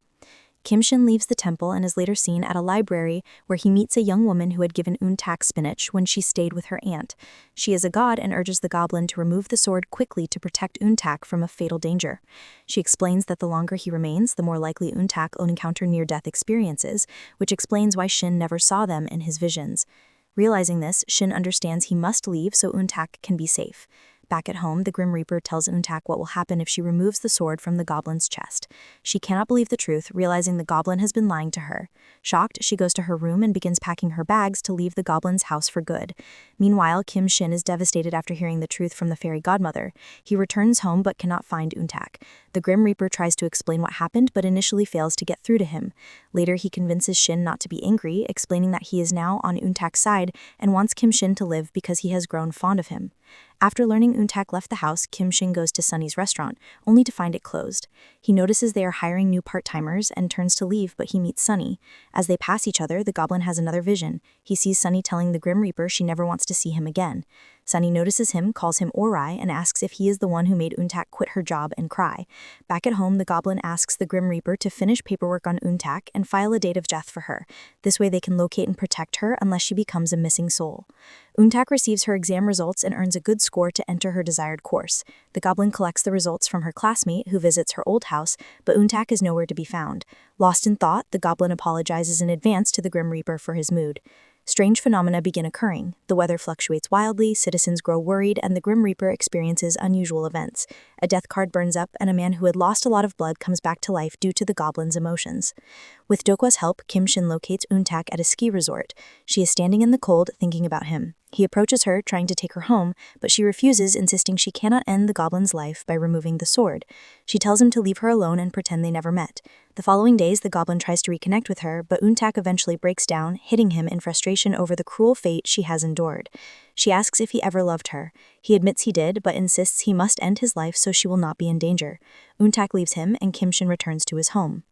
Shin leaves the temple and is later seen at a library where he meets a young woman who had given Untak spinach when she stayed with her aunt. She is a god and urges the Goblin to remove the sword quickly to protect Untak from a fatal danger. She explains that the longer he remains, the more likely Untak will encounter near-death experiences, which explains why Shin never saw them in his visions. Realizing this, Shin understands he must leave so Untak can be safe. Back at home, the Grim Reaper tells Untak what will happen if she removes the sword from the Goblin's chest. She cannot believe the truth, realizing the Goblin has been lying to her. Shocked, she goes to her room and begins packing her bags to leave the Goblin's house for good. Meanwhile, Shin is devastated after hearing the truth from the fairy godmother. He returns home but cannot find Untak. The Grim Reaper tries to explain what happened but initially fails to get through to him. Later, he convinces Shin not to be angry, explaining that he is now on Untak's side and wants Shin to live because he has grown fond of him. After learning Untak left the house, Shin goes to Sunny's restaurant, only to find it closed. He notices they are hiring new part-timers and turns to leave, but he meets Sunny. As they pass each other, the Goblin has another vision. He sees Sunny telling the Grim Reaper she never wants to see him again. Sunny notices him, calls him Orai, and asks if he is the one who made Untak quit her job and cry. Back at home, the Goblin asks the Grim Reaper to finish paperwork on Untak and file a date of death for her. This way they can locate and protect her unless she becomes a missing soul. Untak receives her exam results and earns a good score to enter her desired course. The Goblin collects the results from her classmate, who visits her old house, but Untak is nowhere to be found. Lost in thought, the Goblin apologizes in advance to the Grim Reaper for his mood. Strange phenomena begin occurring. The weather fluctuates wildly, citizens grow worried, and the Grim Reaper experiences unusual events. A death card burns up, and a man who had lost a lot of blood comes back to life due to the Goblin's emotions. With Dokwa's help, Shin locates Untak at a ski resort. She is standing in the cold, thinking about him. He approaches her, trying to take her home, but she refuses, insisting she cannot end the Goblin's life by removing the sword. She tells him to leave her alone and pretend they never met. The following days, the Goblin tries to reconnect with her, but Untak eventually breaks down, hitting him in frustration over the cruel fate she has endured. She asks if he ever loved her. He admits he did, but insists he must end his life so she will not be in danger. Untak leaves him, and Shin returns to his home.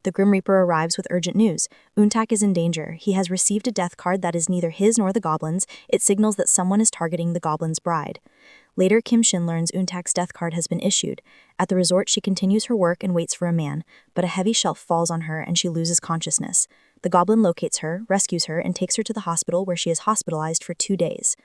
The Grim Reaper arrives with urgent news. Untak is in danger. He has received a death card that is neither his nor the Goblin's. It signals that someone is targeting the Goblin's bride. Later, Shin learns Untak's death card has been issued. At the resort, she continues her work and waits for a man, but a heavy shelf falls on her and she loses consciousness. The Goblin locates her, rescues her, and takes her to the hospital where she is hospitalized for 2 days.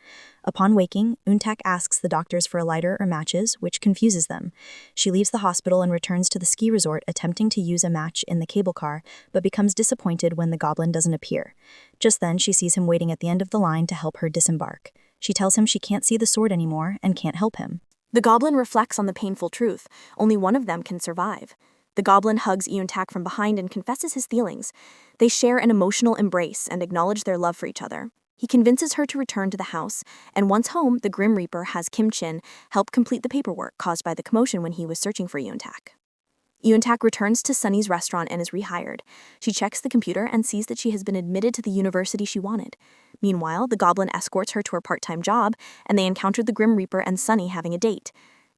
Upon waking, Untak asks the doctors for a lighter or matches, which confuses them. She leaves the hospital and returns to the ski resort, attempting to use a match in the cable car, but becomes disappointed when the Goblin doesn't appear. Just then, she sees him waiting at the end of the line to help her disembark. She tells him she can't see the sword anymore and can't help him. The Goblin reflects on the painful truth. Only one of them can survive. The goblin hugs Eun-tak from behind and confesses his feelings. They share an emotional embrace and acknowledge their love for each other. He convinces her to return to the house, and once home, the Grim Reaper has Kim-shin help complete the paperwork caused by the commotion when he was searching for Eun-tak. Eun-tak returns to Sunny's restaurant and is rehired. She checks the computer and sees that she has been admitted to the university she wanted. Meanwhile, the goblin escorts her to her part-time job, and they encounter the Grim Reaper and Sunny having a date.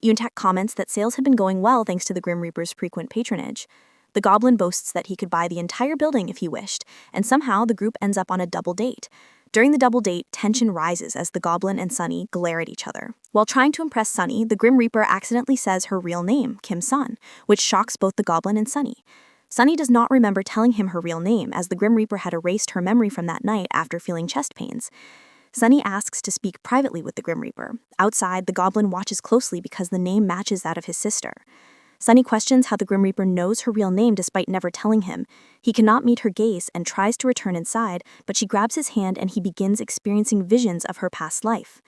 Eun-tak comments that sales had been going well thanks to the Grim Reaper's frequent patronage. The goblin boasts that he could buy the entire building if he wished, and somehow the group ends up on a double date. During the double date, tension rises as the goblin and Sunny glare at each other. While trying to impress Sunny, the Grim Reaper accidentally says her real name, Kim-sun, which shocks both the goblin and Sunny. Sunny does not remember telling him her real name, as the Grim Reaper had erased her memory from that night after feeling chest pains. Sunny asks to speak privately with the Grim Reaper. Outside, the goblin watches closely because the name matches that of his sister. Sunny questions how the Grim Reaper knows her real name despite never telling him. He cannot meet her gaze and tries to return inside, but she grabs his hand and he begins experiencing visions of her past life.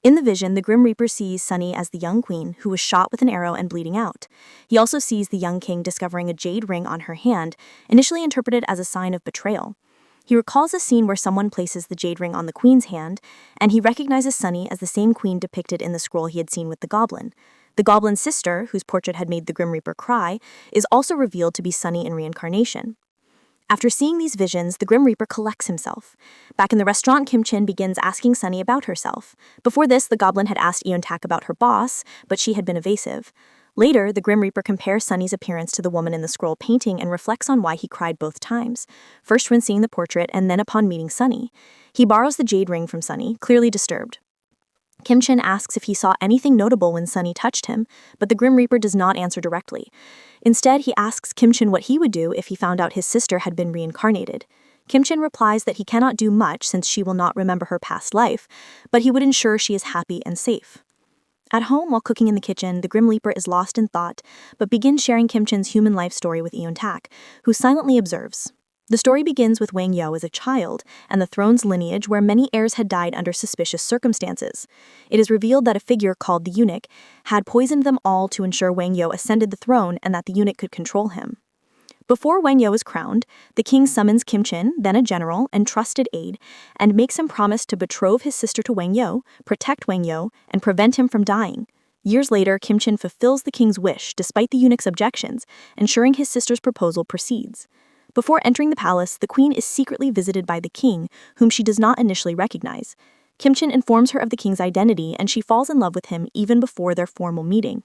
In the vision, the Grim Reaper sees Sunny as the young queen who was shot with an arrow and bleeding out. He also sees the young king discovering a jade ring on her hand, initially interpreted as a sign of betrayal. He recalls a scene where someone places the jade ring on the queen's hand, and he recognizes Sunny as the same queen depicted in the scroll he had seen with the goblin. The goblin's sister, whose portrait had made the Grim Reaper cry, is also revealed to be Sunny in reincarnation. After seeing these visions, the Grim Reaper collects himself. Back in the restaurant, Kim-shin begins asking Sunny about herself. Before this, the goblin had asked Eun-tak about her boss, but she had been evasive. Later, the Grim Reaper compares Sunny's appearance to the woman in the scroll painting and reflects on why he cried both times, first when seeing the portrait and then upon meeting Sunny. He borrows the jade ring from Sunny, clearly disturbed. Kim-shin asks if he saw anything notable when Sunny touched him, but the Grim Reaper does not answer directly. Instead, he asks Kim-shin what he would do if he found out his sister had been reincarnated. Kim-shin replies that he cannot do much since she will not remember her past life, but he would ensure she is happy and safe. At home, while cooking in the kitchen, the Grim Reaper is lost in thought, but begins sharing Kim-shin's human life story with Eun-tak, who silently observes. The story begins with Wang-yo as a child, and the throne's lineage where many heirs had died under suspicious circumstances. It is revealed that a figure called the eunuch had poisoned them all to ensure Wang-yo ascended the throne and that the eunuch could control him. Before Wang-yo is crowned, the king summons Kim-shin, then a general and trusted aide, and makes him promise to betroth his sister to Wang-yo, protect Wang-yo, and prevent him from dying. Years later, Kim-shin fulfills the king's wish despite the eunuch's objections, ensuring his sister's proposal proceeds. Before entering the palace, the queen is secretly visited by the king, whom she does not initially recognize. Kim-shin informs her of the king's identity, and she falls in love with him even before their formal meeting.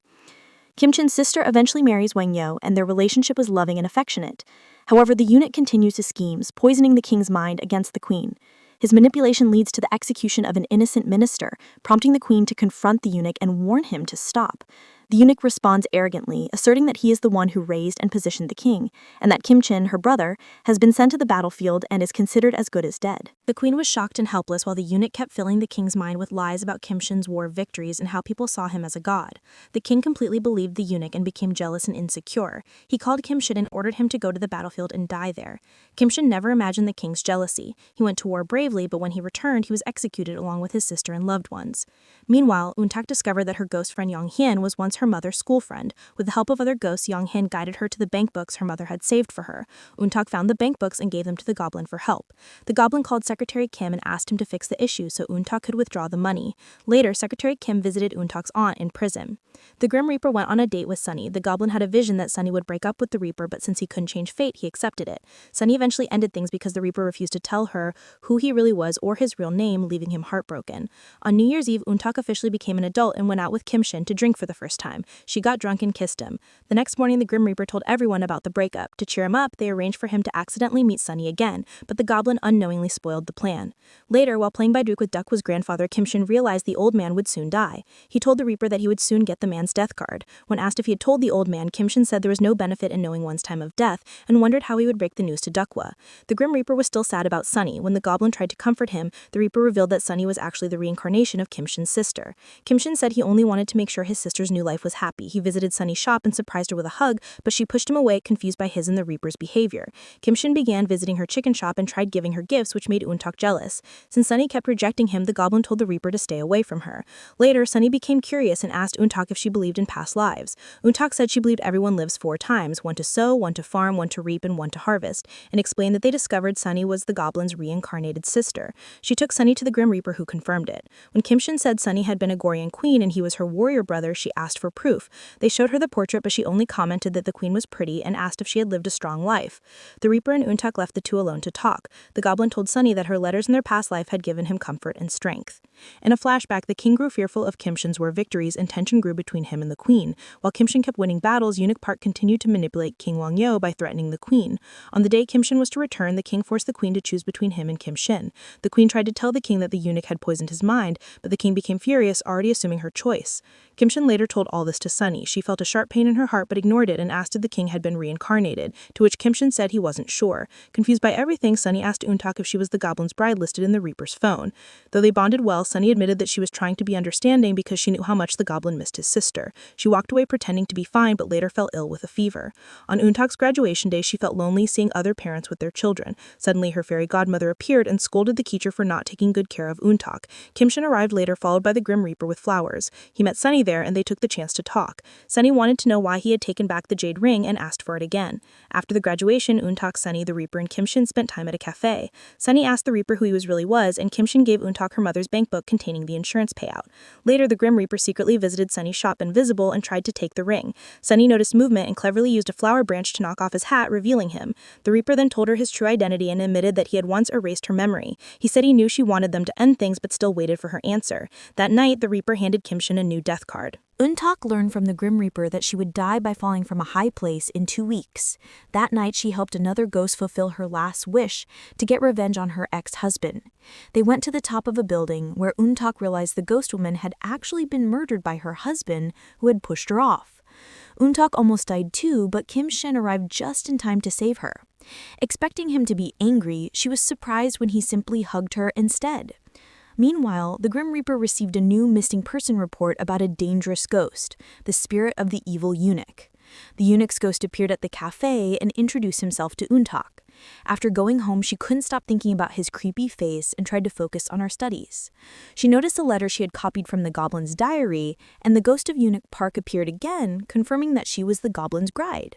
Kim-shin's sister eventually marries Wang-yo, and their relationship was loving and affectionate. However, the eunuch continues his schemes, poisoning the king's mind against the queen. His manipulation leads to the execution of an innocent minister, prompting the queen to confront the eunuch and warn him to stop. The eunuch responds arrogantly, asserting that he is the one who raised and positioned the king, and that Kim-shin, her brother, has been sent to the battlefield and is considered as good as dead. The queen was shocked and helpless while the eunuch kept filling the king's mind with lies about Kim-shin's war victories and how people saw him as a god. The king completely believed the eunuch and became jealous and insecure. He called Kim-shin and ordered him to go to the battlefield and die there. Kim-shin never imagined the king's jealousy. He went to war bravely, but when he returned, he was executed along with his sister and loved ones. Meanwhile, Eun-tak discovered that her ghost friend Yong-hyun was once her mother's school friend. With the help of other ghosts, Yong-hyun guided her to the bank books her mother had saved for her. Eun-tak found the bank books and gave them to the goblin for help. The goblin called Secretary Kim and asked him to fix the issue so Eun-tak could withdraw the money. Later, Secretary Kim visited Eun-tak's aunt in prison. The Grim Reaper went on a date with Sunny. The goblin had a vision that Sunny would break up with the Reaper, but since he couldn't change fate, he accepted it. Sunny eventually ended things because the Reaper refused to tell her who he really was or his real name, leaving him heartbroken. On New Year's Eve, Eun-tak officially became an adult and went out with Kim-shin to drink for the first time. She got drunk and kissed him. The next morning, the Grim Reaper told everyone about the breakup. To cheer him up, they arranged for him to accidentally meet Sunny again, but the goblin unknowingly spoiled the plan. Later, while playing by Duke with Duckwa's grandfather, Kim-shin realized the old man would soon die. He told the Reaper that he would soon get the man's death card. When asked if he had told the old man, Kim-shin said there was no benefit in knowing one's time of death and wondered how he would break the news to Duckwa. The Grim Reaper was still sad about Sunny. When the goblin tried to comfort him, the Reaper revealed that Sunny was actually the reincarnation of Kim-shin's sister. Kim-shin said he only wanted to make sure his sister's new life life was happy. He visited Sunny's shop and surprised her with a hug, but she pushed him away, confused by his and the Reaper's behavior. Kim-shin began visiting her chicken shop and tried giving her gifts, which made Eun-tak jealous. Since Sunny kept rejecting him, the Goblin told the Reaper to stay away from her. Later, Sunny became curious and asked Eun-tak if she believed in past lives. Eun-tak said she believed everyone lives 4 times, one to sow, one to farm, one to reap, and one to harvest, and explained that they discovered Sunny was the Goblin's reincarnated sister. She took Sunny to the Grim Reaper, who confirmed it. When Kim-shin said Sunny had been a Goryeo queen and he was her warrior brother, she asked for proof. They showed her the portrait, but she only commented that the queen was pretty and asked if she had lived a strong life. The Reaper and Eun-tak left the two alone to talk. The Goblin told Sunny that her letters in their past life had given him comfort and strength. In a flashback, the king grew fearful of Kim-shin's war victories and tension grew between him and the queen. While Kim-shin kept winning battles, Yook Park continued to manipulate King Wang-yo by threatening the queen. On the day Kim-shin was to return, the king forced the queen to choose between him and Kim-shin. The queen tried to tell the king that the eunuch had poisoned his mind, but the king became furious, already assuming her choice. Kim-shin later told all this to Sunny. She felt a sharp pain in her heart but ignored it and asked if the king had been reincarnated, to which Kim-shin said he wasn't sure. Confused by everything, Sunny asked Eun-tak if she was the Goblin's bride listed in the Reaper's phone. Though they bonded well, Sunny admitted that she was trying to be understanding because she knew how much the Goblin missed his sister. She walked away pretending to be fine but later fell ill with a fever. On Eun-tak's graduation day, she felt lonely seeing other parents with their children. Suddenly, her fairy godmother appeared and scolded the teacher for not taking good care of Eun-tak. Kim-shin arrived later, followed by the Grim Reaper with flowers. He met Sunny there and they took the chance to talk. Sunny wanted to know why he had taken back the jade ring and asked for it again. After the graduation, Eun-tak, Sunny, the Reaper, and Kim-shin spent time at a cafe. Sunny asked the Reaper who he really was, and Kim-shin gave Eun-tak her mother's bank book containing the insurance payout. Later, the Grim Reaper secretly visited Sunny's shop invisible and tried to take the ring. Sunny noticed movement and cleverly used a flower branch to knock off his hat, revealing him. The Reaper then told her his true identity and admitted that he had once erased her memory. He said he knew she wanted them to end things but still waited for her answer. That night, the Reaper handed Kim-shin a new death card. Eun-tak learned from the Grim Reaper that she would die by falling from a high place in 2 weeks. That night, she helped another ghost fulfill her last wish to get revenge on her ex-husband. They went to the top of a building where Eun-tak realized the ghost woman had actually been murdered by her husband, who had pushed her off. Eun-tak almost died too, but Kim-shin arrived just in time to save her. Expecting him to be angry, she was surprised when he simply hugged her instead. Meanwhile, the Grim Reaper received a new missing person report about a dangerous ghost, the spirit of the evil eunuch. The eunuch's ghost appeared at the cafe and introduced himself to Eun-tak. After going home, she couldn't stop thinking about his creepy face and tried to focus on her studies. She noticed a letter she had copied from the Goblin's diary, and the ghost of Eunuch Park appeared again, confirming that she was the Goblin's bride.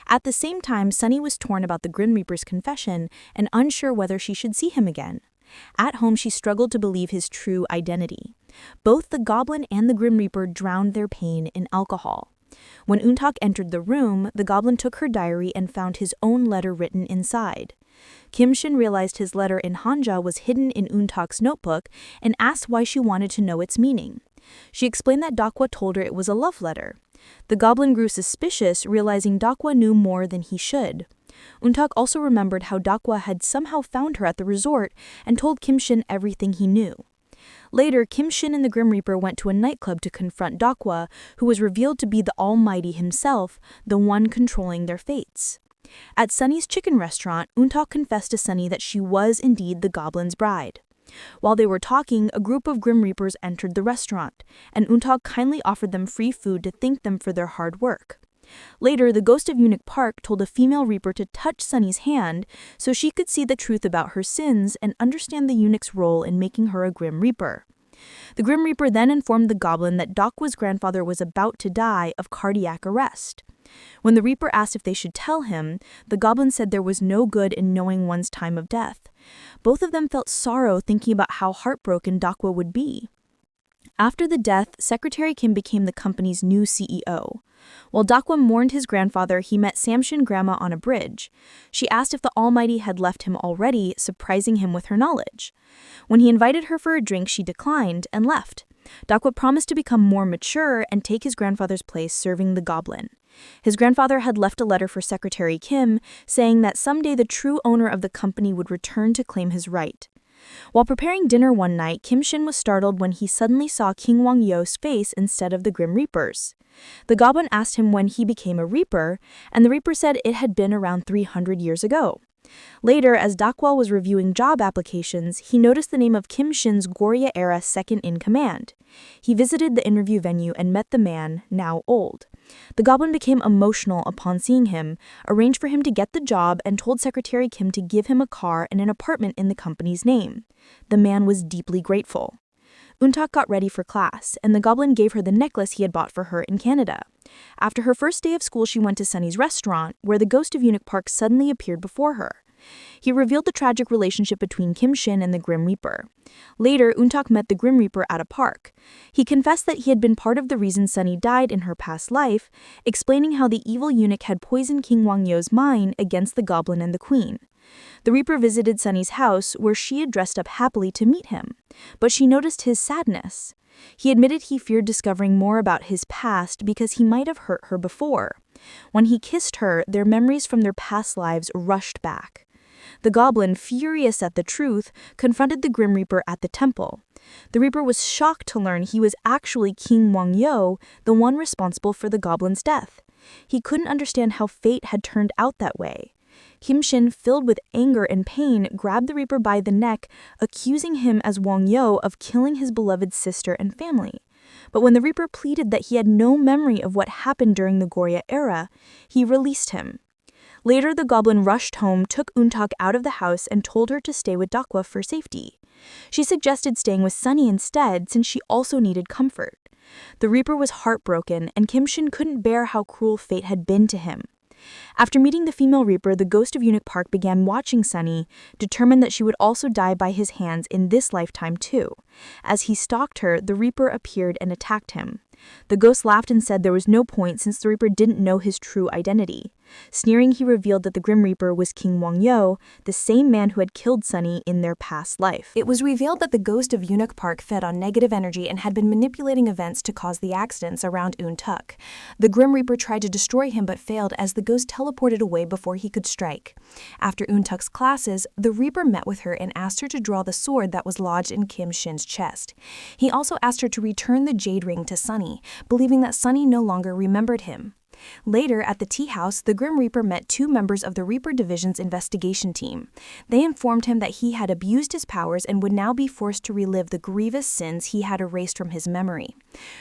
At the same time, Sunny was torn about the Grim Reaper's confession and unsure whether she should see him again. At home, she struggled to believe his true identity. Both the Goblin and the Grim Reaper drowned their pain in alcohol. When Eun-tak entered the room, the Goblin took her diary and found his own letter written inside. Kim-shin realized his letter in Hanja was hidden in Eun-tak's notebook and asked why she wanted to know its meaning. She explained that Dakwa told her it was a love letter. The Goblin grew suspicious, realizing Dakwa knew more than he should. Eun-tak also remembered how Dakwa had somehow found her at the resort and told Kim-shin everything he knew. Later, Kim-shin and the Grim Reaper went to a nightclub to confront Dakwa, who was revealed to be the Almighty himself, the one controlling their fates. At Sunny's chicken restaurant, Eun-tak confessed to Sunny that she was indeed the Goblin's bride. While they were talking, a group of Grim Reapers entered the restaurant, and Eun-tak kindly offered them free food to thank them for their hard work. Later, the ghost of Eunuch Park told a female Reaper to touch Sunny's hand so she could see the truth about her sins and understand the eunuch's role in making her a Grim Reaper. The Grim Reaper then informed the Goblin that Dakwa's grandfather was about to die of cardiac arrest. When the Reaper asked if they should tell him, the Goblin said there was no good in knowing one's time of death. Both of them felt sorrow thinking about how heartbroken Dakwa would be. After the death, Secretary Kim became the company's new CEO. While Dakwa mourned his grandfather, he met Samshin Grandma on a bridge. She asked if the Almighty had left him already, surprising him with her knowledge. When he invited her for a drink, she declined and left. Dakwa promised to become more mature and take his grandfather's place serving the Goblin. His grandfather had left a letter for Secretary Kim, saying that someday the true owner of the company would return to claim his right. While preparing dinner one night, Kim-shin was startled when he suddenly saw King Wang-yo's face instead of the Grim Reaper's. The Goblin asked him when he became a Reaper, and the Reaper said it had been around 300 years ago. Later, as Dakwal was reviewing job applications, he noticed the name of Kim Shin's Goryeo-era second-in-command. He visited the interview venue and met the man, now old. The Goblin became emotional upon seeing him, arranged for him to get the job, and told Secretary Kim to give him a car and an apartment in the company's name. The man was deeply grateful. Eun-tak got ready for class, and the Goblin gave her the necklace he had bought for her in Canada. After her first day of school, she went to Sunny's restaurant, where the ghost of Yook Park suddenly appeared before her. He revealed the tragic relationship between Kim Shin and the Grim Reaper. Later, Eun-tak met the Grim Reaper at a park. He confessed that he had been part of the reason Sunny died in her past life, explaining how the evil eunuch had poisoned King Wang-yeo's mind against the Goblin and the Queen. The Reaper visited Sunny's house, where she had dressed up happily to meet him, but she noticed his sadness. He admitted he feared discovering more about his past because he might have hurt her before. When he kissed her, their memories from their past lives rushed back. The Goblin, furious at the truth, confronted the Grim Reaper at the temple. The Reaper was shocked to learn he was actually King Wang-yeo, the one responsible for the Goblin's death. He couldn't understand how fate had turned out that way. Kim Shin, filled with anger and pain, grabbed the Reaper by the neck, accusing him as Wang-yeo of killing his beloved sister and family. But when the Reaper pleaded that he had no memory of what happened during the Goryeo era, he released him. Later, the Goblin rushed home, took Eun-tak out of the house, and told her to stay with Dakwa for safety. She suggested staying with Sunny instead, since she also needed comfort. The Reaper was heartbroken, and Kim Shin couldn't bear how cruel fate had been to him. After meeting the female Reaper, the ghost of Yook Park began watching Sunny, determined that she would also die by his hands in this lifetime too. As he stalked her, the Reaper appeared and attacked him. The ghost laughed and said there was no point since the Reaper didn't know his true identity. Sneering, he revealed that the Grim Reaper was King Wang-yeo, the same man who had killed Sunny in their past life. It was revealed that the ghost of Yook Park fed on negative energy and had been manipulating events to cause the accidents around Eun-tak. The Grim Reaper tried to destroy him but failed as the ghost teleported away before he could strike. After Eun-tak's classes, the Reaper met with her and asked her to draw the sword that was lodged in Kim Shin's chest. He also asked her to return the jade ring to Sunny, believing that Sunny no longer remembered him. Later, at the tea house, the Grim Reaper met two members of the Reaper Division's investigation team. They informed him that he had abused his powers and would now be forced to relive the grievous sins he had erased from his memory.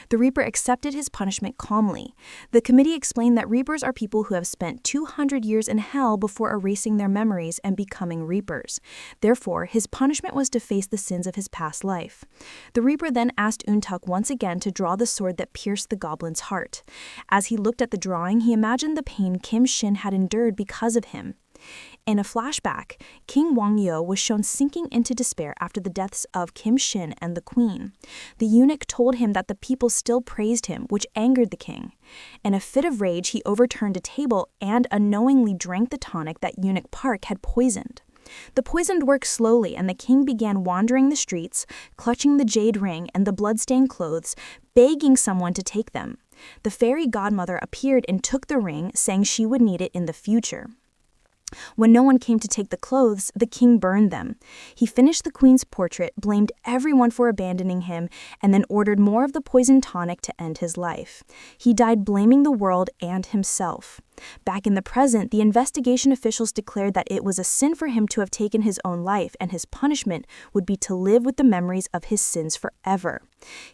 The Reaper accepted his punishment calmly. The committee explained that Reapers are people who have spent 200 years in hell before erasing their memories and becoming Reapers. Therefore, his punishment was to face the sins of his past life. The Reaper then asked Eun-tak once again to draw the sword that pierced the Goblin's heart. As he looked at the drawing, he imagined the pain Kim Shin had endured because of him. In a flashback, King Wang-yeo was shown sinking into despair after the deaths of Kim Shin and the Queen. The eunuch told him that the people still praised him, which angered the king. In a fit of rage, he overturned a table and unknowingly drank the tonic that Yook Park had poisoned. The poison worked slowly, and the king began wandering the streets, clutching the jade ring and the blood-stained clothes, begging someone to take them. The fairy godmother appeared and took the ring, saying she would need it in the future. When no one came to take the clothes, the king burned them. He finished the queen's portrait, blamed everyone for abandoning him, and then ordered more of the poison tonic to end his life. He died blaming the world and himself. Back in the present, the investigation officials declared that it was a sin for him to have taken his own life, and his punishment would be to live with the memories of his sins forever.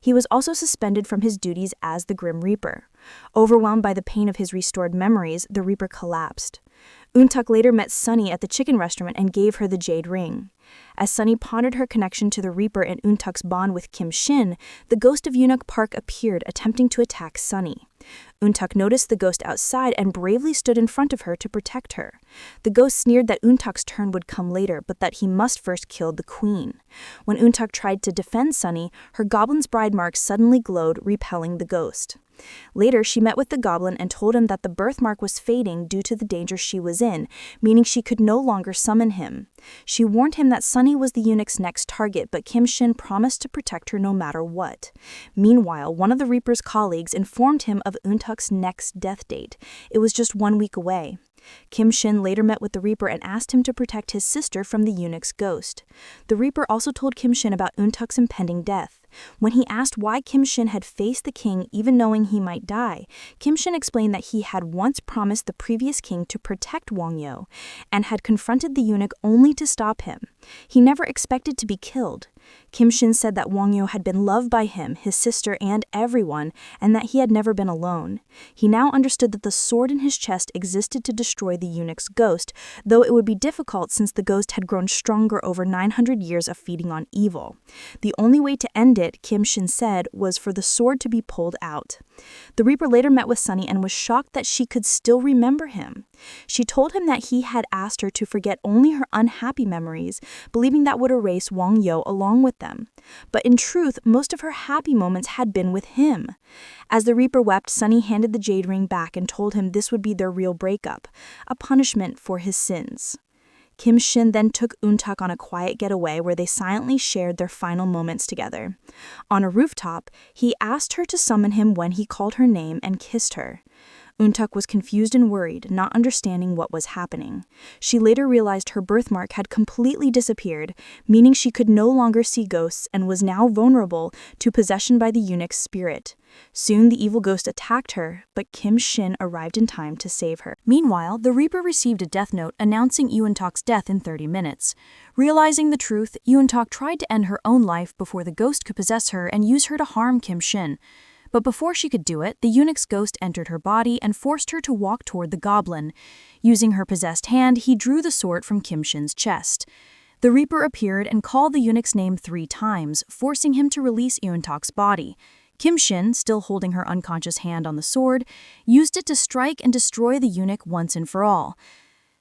He was also suspended from his duties as the Grim Reaper. Overwhelmed by the pain of his restored memories, the Reaper collapsed. Eun-tak later met Sunny at the chicken restaurant and gave her the jade ring. As Sunny pondered her connection to the Reaper and Eun-tak's bond with Kim Shin, the ghost of Yook Park appeared, attempting to attack Sunny. Eun-tak noticed the ghost outside and bravely stood in front of her to protect her. The ghost sneered that Eun-tak's turn would come later, but that he must first kill the queen. When Eun-tak tried to defend Sunny, her goblin's bride mark suddenly glowed, repelling the ghost. Later, she met with the Goblin and told him that the birthmark was fading due to the danger she was in, meaning she could no longer summon him. She warned him that Sunny was the eunuch's next target, but Kim Shin promised to protect her no matter what. Meanwhile, one of the Reaper's colleagues informed him of Eun-tak's next death date. It was just 1 week away. Kim Shin later met with the Reaper and asked him to protect his sister from the eunuch's ghost. The Reaper also told Kim Shin about Eun-tuk's impending death. When he asked why Kim Shin had faced the king even knowing he might die, Kim Shin explained that he had once promised the previous king to protect Wang-yo and had confronted the eunuch only to stop him. He never expected to be killed. Kim Shin said that Wang-yo had been loved by him, his sister, and everyone, and that he had never been alone. He now understood that the sword in his chest existed to destroy the eunuch's ghost, though it would be difficult since the ghost had grown stronger over 900 years of feeding on evil. The only way to end it, Kim Shin said, was for the sword to be pulled out. The Reaper later met with Sunny and was shocked that she could still remember him. She told him that he had asked her to forget only her unhappy memories, believing that would erase Wang-yo along with them. But in truth, most of her happy moments had been with him. As the Reaper wept, Sunny handed the jade ring back and told him this would be their real breakup, a punishment for his sins. Kim Shin then took Eun-tuk on a quiet getaway where they silently shared their final moments together. On a rooftop, he asked her to summon him when he called her name and kissed her. Eun-tuk was confused and worried, not understanding what was happening. She later realized her birthmark had completely disappeared, meaning she could no longer see ghosts and was now vulnerable to possession by the eunuch's spirit. Soon the evil ghost attacked her, but Kim Shin arrived in time to save her. Meanwhile, the Reaper received a death note announcing Eun-tuk's death in 30 minutes. Realizing the truth, Eun-tuk tried to end her own life before the ghost could possess her and use her to harm Kim Shin. But before she could do it, the eunuch's ghost entered her body and forced her to walk toward the Goblin. Using her possessed hand, he drew the sword from Kim Shin's chest. The Reaper appeared and called the eunuch's name 3 times, forcing him to release Eun-tuk's body. Kim Shin, still holding her unconscious hand on the sword, used it to strike and destroy the eunuch once and for all.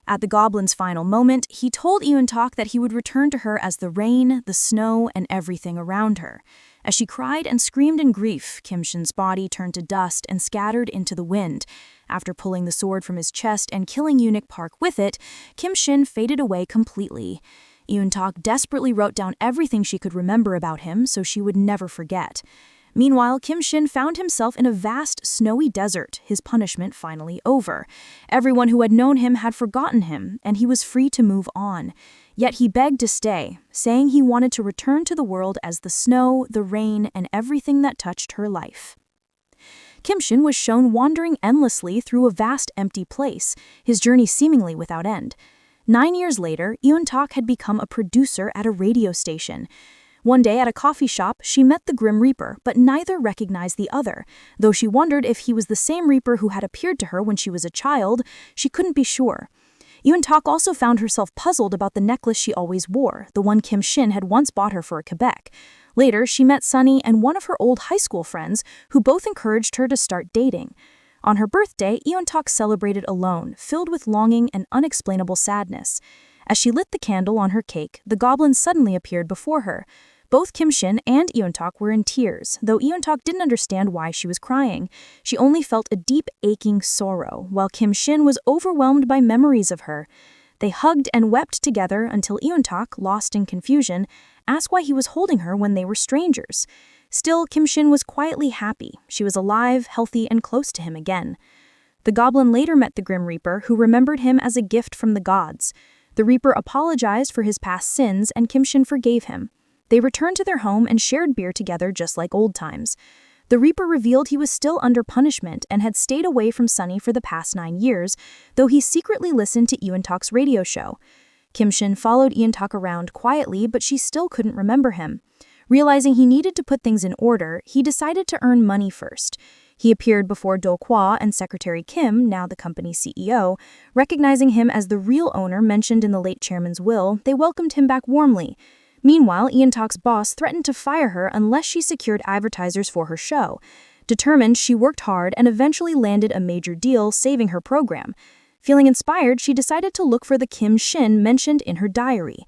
At the Goblin's final moment, he told Eun-tuk that he would return to her as the rain, the snow, and everything around her. As she cried and screamed in grief, Kim Shin's body turned to dust and scattered into the wind. After pulling the sword from his chest and killing Eunuch Park with it, Kim Shin faded away completely. Eun-tuk desperately wrote down everything she could remember about him so she would never forget. Meanwhile, Kim Shin found himself in a vast, snowy desert, his punishment finally over. Everyone who had known him had forgotten him, and he was free to move on. Yet he begged to stay, saying he wanted to return to the world as the snow, the rain, and everything that touched her life. Kim Shin was shown wandering endlessly through a vast empty place, his journey seemingly without end. 9 years later, Eun-tuk had become a producer at a radio station. One day at a coffee shop, she met the Grim Reaper, but neither recognized the other. Though she wondered if he was the same Reaper who had appeared to her when she was a child, she couldn't be sure. Eun-tuk also found herself puzzled about the necklace she always wore, the one Kim Shin had once bought her for a Quebec. Later, she met Sunny and one of her old high school friends, who both encouraged her to start dating. On her birthday, Eun-tuk celebrated alone, filled with longing and unexplainable sadness. As she lit the candle on her cake, the Goblin suddenly appeared before her. Both Kim Shin and Eun-tuk were in tears, though Eun-tuk didn't understand why she was crying. She only felt a deep, aching sorrow, while Kim Shin was overwhelmed by memories of her. They hugged and wept together until Eun-tuk, lost in confusion, asked why he was holding her when they were strangers. Still, Kim Shin was quietly happy. She was alive, healthy, and close to him again. The Goblin later met the Grim Reaper, who remembered him as a gift from the gods. The Reaper apologized for his past sins, and Kim Shin forgave him. They returned to their home and shared beer together just like old times. The Reaper revealed he was still under punishment and had stayed away from Sunny for the past 9 years, though he secretly listened to Eun-tuk's radio show. Kim Shin followed Eun-tuk around quietly, but she still couldn't remember him. Realizing he needed to put things in order, he decided to earn money first. He appeared before Do-kwa and Secretary Kim, now the company's CEO. Recognizing him as the real owner mentioned in the late chairman's will, they welcomed him back warmly. Meanwhile, Eun-tuk's boss threatened to fire her unless she secured advertisers for her show. Determined, she worked hard and eventually landed a major deal, saving her program. Feeling inspired, she decided to look for the Kim Shin mentioned in her diary.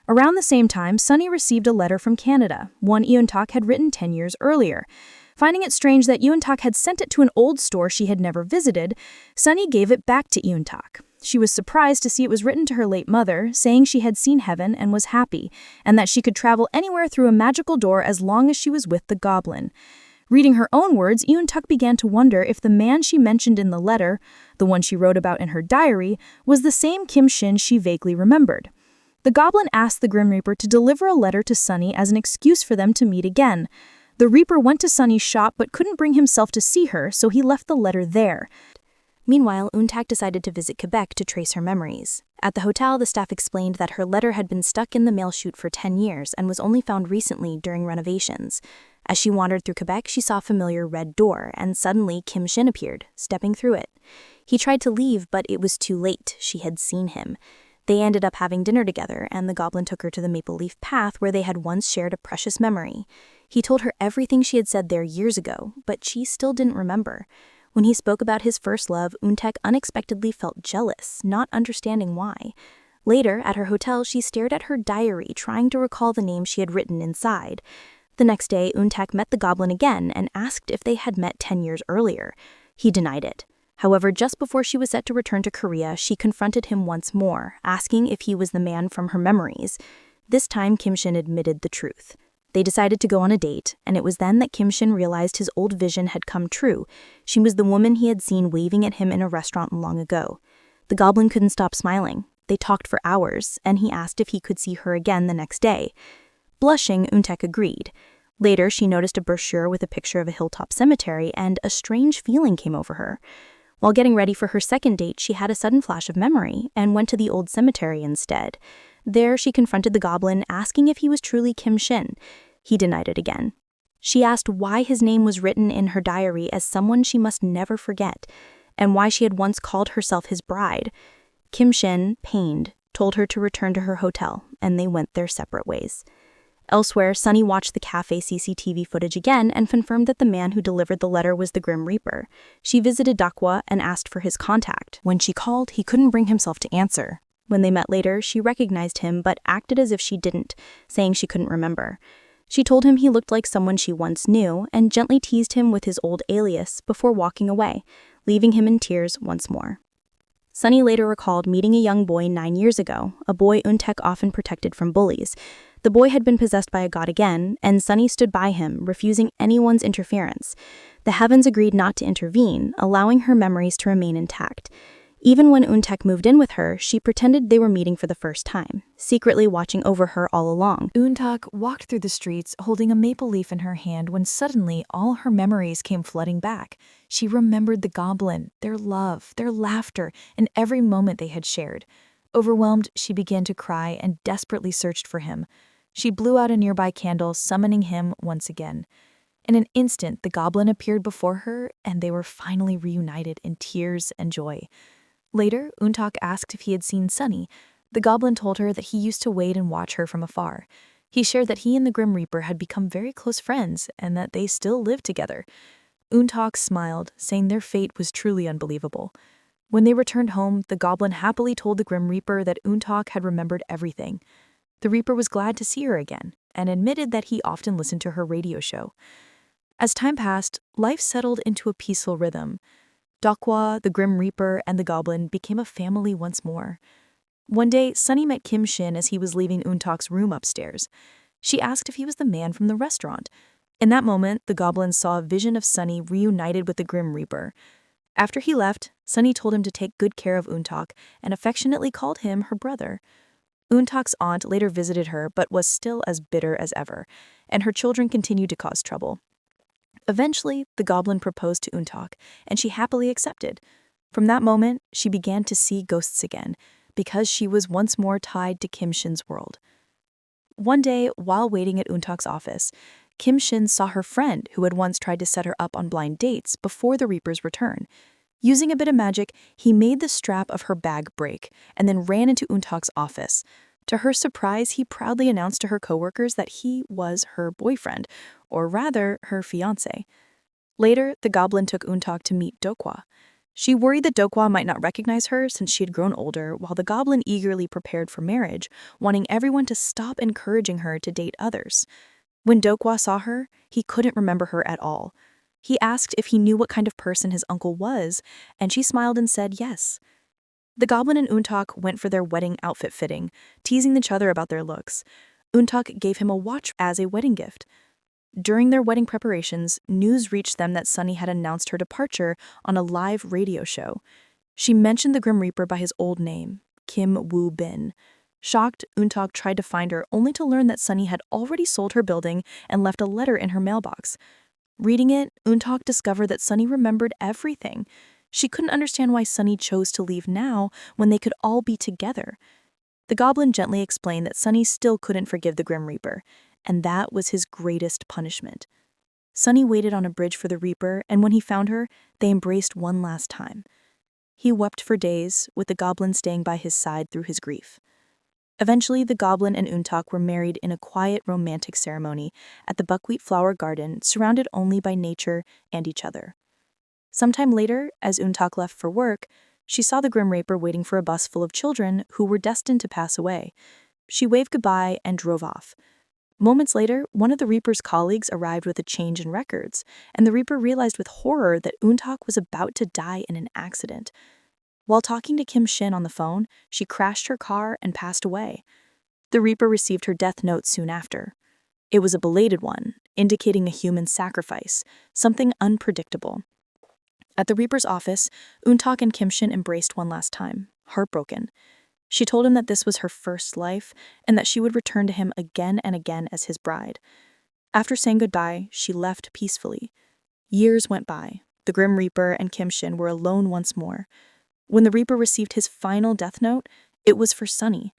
Around the same time, Sunny received a letter from Canada, one Eun-tuk had written 10 years earlier. Finding it strange that Eun-tuk had sent it to an old store she had never visited, Sunny gave it back to Eun-tuk. She was surprised to see it was written to her late mother, saying she had seen heaven and was happy, and that she could travel anywhere through a magical door as long as she was with the Goblin. Reading her own words, Eun-tak began to wonder if the man she mentioned in the letter, the one she wrote about in her diary, was the same Kim Shin she vaguely remembered. The Goblin asked the Grim Reaper to deliver a letter to Sunny as an excuse for them to meet again. The Reaper went to Sunny's shop but couldn't bring himself to see her, so he left the letter there. Meanwhile, Eun-tak decided to visit Quebec to trace her memories. At the hotel, the staff explained that her letter had been stuck in the mail chute for 10 years and was only found recently during renovations. As she wandered through Quebec, she saw a familiar red door, and suddenly Kim Shin appeared, stepping through it. He tried to leave, but it was too late. She had seen him. They ended up having dinner together, and the Goblin took her to the Maple Leaf Path where they had once shared a precious memory. He told her everything she had said there years ago, but she still didn't remember. When he spoke about his first love, Eun-tak unexpectedly felt jealous, not understanding why. Later, at her hotel, she stared at her diary, trying to recall the name she had written inside. The next day, Eun-tak met the Goblin again and asked if they had met 10 years earlier. He denied it. However, just before she was set to return to Korea, she confronted him once more, asking if he was the man from her memories. This time, Kim Shin admitted the truth. They decided to go on a date, and it was then that Kim Shin realized his old vision had come true. She was the woman he had seen waving at him in a restaurant long ago. The Goblin couldn't stop smiling. They talked for hours, and he asked if he could see her again the next day. Blushing, Eun-tak agreed. Later, she noticed a brochure with a picture of a hilltop cemetery, and a strange feeling came over her. While getting ready for her second date, she had a sudden flash of memory and went to the old cemetery instead. There, she confronted the Goblin, asking if he was truly Kim Shin. He denied it again. She asked why his name was written in her diary as someone she must never forget, and why she had once called herself his bride. Kim Shin, pained, told her to return to her hotel, and they went their separate ways. Elsewhere, Sunny watched the cafe CCTV footage again and confirmed that the man who delivered the letter was the Grim Reaper. She visited Dakwa and asked for his contact. When she called, he couldn't bring himself to answer. When they met later, she recognized him but acted as if she didn't, saying she couldn't remember. She told him he looked like someone she once knew and gently teased him with his old alias before walking away, leaving him in tears once more. Sunny later recalled meeting a young boy 9 years ago, a boy Eun-tak often protected from bullies. The boy had been possessed by a god again, and Sunny stood by him, refusing anyone's interference. The heavens agreed not to intervene, allowing her memories to remain intact. Even when Eun-tak moved in with her, she pretended they were meeting for the first time, secretly watching over her all along. Eun-tak walked through the streets holding a maple leaf in her hand when suddenly all her memories came flooding back. She remembered the Goblin, their love, their laughter, and every moment they had shared. Overwhelmed, she began to cry and desperately searched for him. She blew out a nearby candle, summoning him once again. In an instant, the Goblin appeared before her, and they were finally reunited in tears and joy. Later, Eun-tak asked if he had seen Sunny. The Goblin told her that he used to wait and watch her from afar. He shared that he and the Grim Reaper had become very close friends and that they still lived together. Eun-tak smiled, saying their fate was truly unbelievable. When they returned home, the Goblin happily told the Grim Reaper that Eun-tak had remembered everything. The Reaper was glad to see her again and admitted that he often listened to her radio show. As time passed, life settled into a peaceful rhythm. Dakwa, the Grim Reaper, and the Goblin became a family once more. One day, Sunny met Kim Shin as he was leaving Eun-tak's room upstairs. She asked if he was the man from the restaurant. In that moment, the Goblin saw a vision of Sunny reunited with the Grim Reaper. After he left, Sunny told him to take good care of Eun-tak and affectionately called him her brother. Eun-tak's aunt later visited her but was still as bitter as ever, and her children continued to cause trouble. Eventually, the Goblin proposed to Eun-tak, and she happily accepted. From that moment, she began to see ghosts again, because she was once more tied to Kim Shin's world. One day, while waiting at Eun-tak's office, Kim Shin saw her friend who had once tried to set her up on blind dates before the Reaper's return. Using a bit of magic, he made the strap of her bag break and then ran into Eun-tak's office. To her surprise, he proudly announced to her coworkers that he was her boyfriend, or rather, her fiancé. Later, the Goblin took Eun-tak to meet Dokwa. She worried that Dokwa might not recognize her since she had grown older, while the Goblin eagerly prepared for marriage, wanting everyone to stop encouraging her to date others. When Dokwa saw her, he couldn't remember her at all. He asked if he knew what kind of person his uncle was, and she smiled and said yes. The Goblin and Eun-tak went for their wedding outfit fitting, teasing each other about their looks. Eun-tak gave him a watch as a wedding gift. During their wedding preparations, news reached them that Sunny had announced her departure on a live radio show. She mentioned the Grim Reaper by his old name, Kim Woo-bin. Shocked, Eun-tak tried to find her, only to learn that Sunny had already sold her building and left a letter in her mailbox. Reading it, Eun-tak discovered that Sunny remembered everything. She couldn't understand why Sunny chose to leave now when they could all be together. The Goblin gently explained that Sunny still couldn't forgive the Grim Reaper, and that was his greatest punishment. Sunny waited on a bridge for the Reaper, and when he found her, they embraced one last time. He wept for days, with the Goblin staying by his side through his grief. Eventually, the Goblin and Eun-tak were married in a quiet, romantic ceremony at the buckwheat flower garden, surrounded only by nature and each other. Sometime later, as Eun-tak left for work, she saw the Grim Reaper waiting for a bus full of children who were destined to pass away. She waved goodbye and drove off. Moments later, one of the Reaper's colleagues arrived with a change in records, and the Reaper realized with horror that Eun-tak was about to die in an accident. While talking to Kim Shin on the phone, she crashed her car and passed away. The Reaper received her death note soon after. It was a belated one, indicating a human sacrifice, something unpredictable. At the Reaper's office, Eun-tak and Kim Shin embraced one last time, heartbroken. She told him that this was her first life and that she would return to him again and again as his bride. After saying goodbye, she left peacefully. Years went by. The Grim Reaper and Kim Shin were alone once more. When the Reaper received his final death note, it was for Sunny.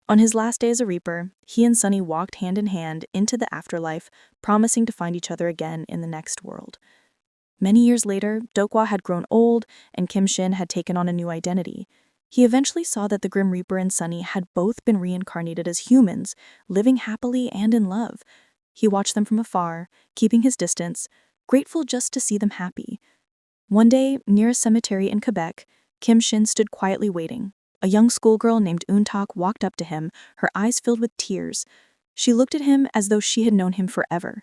On his last day as a Reaper, he and Sunny walked hand in hand into the afterlife, promising to find each other again in the next world. Many years later, Dokwa had grown old and Kim Shin had taken on a new identity. He eventually saw that the Grim Reaper and Sunny had both been reincarnated as humans, living happily and in love. He watched them from afar, keeping his distance, grateful just to see them happy. One day, near a cemetery in Quebec, Kim Shin stood quietly waiting. A young schoolgirl named Eun-tak walked up to him, her eyes filled with tears. She looked at him as though she had known him forever.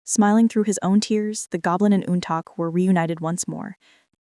Smiling through his own tears, the Goblin and Eun-tak were reunited once more.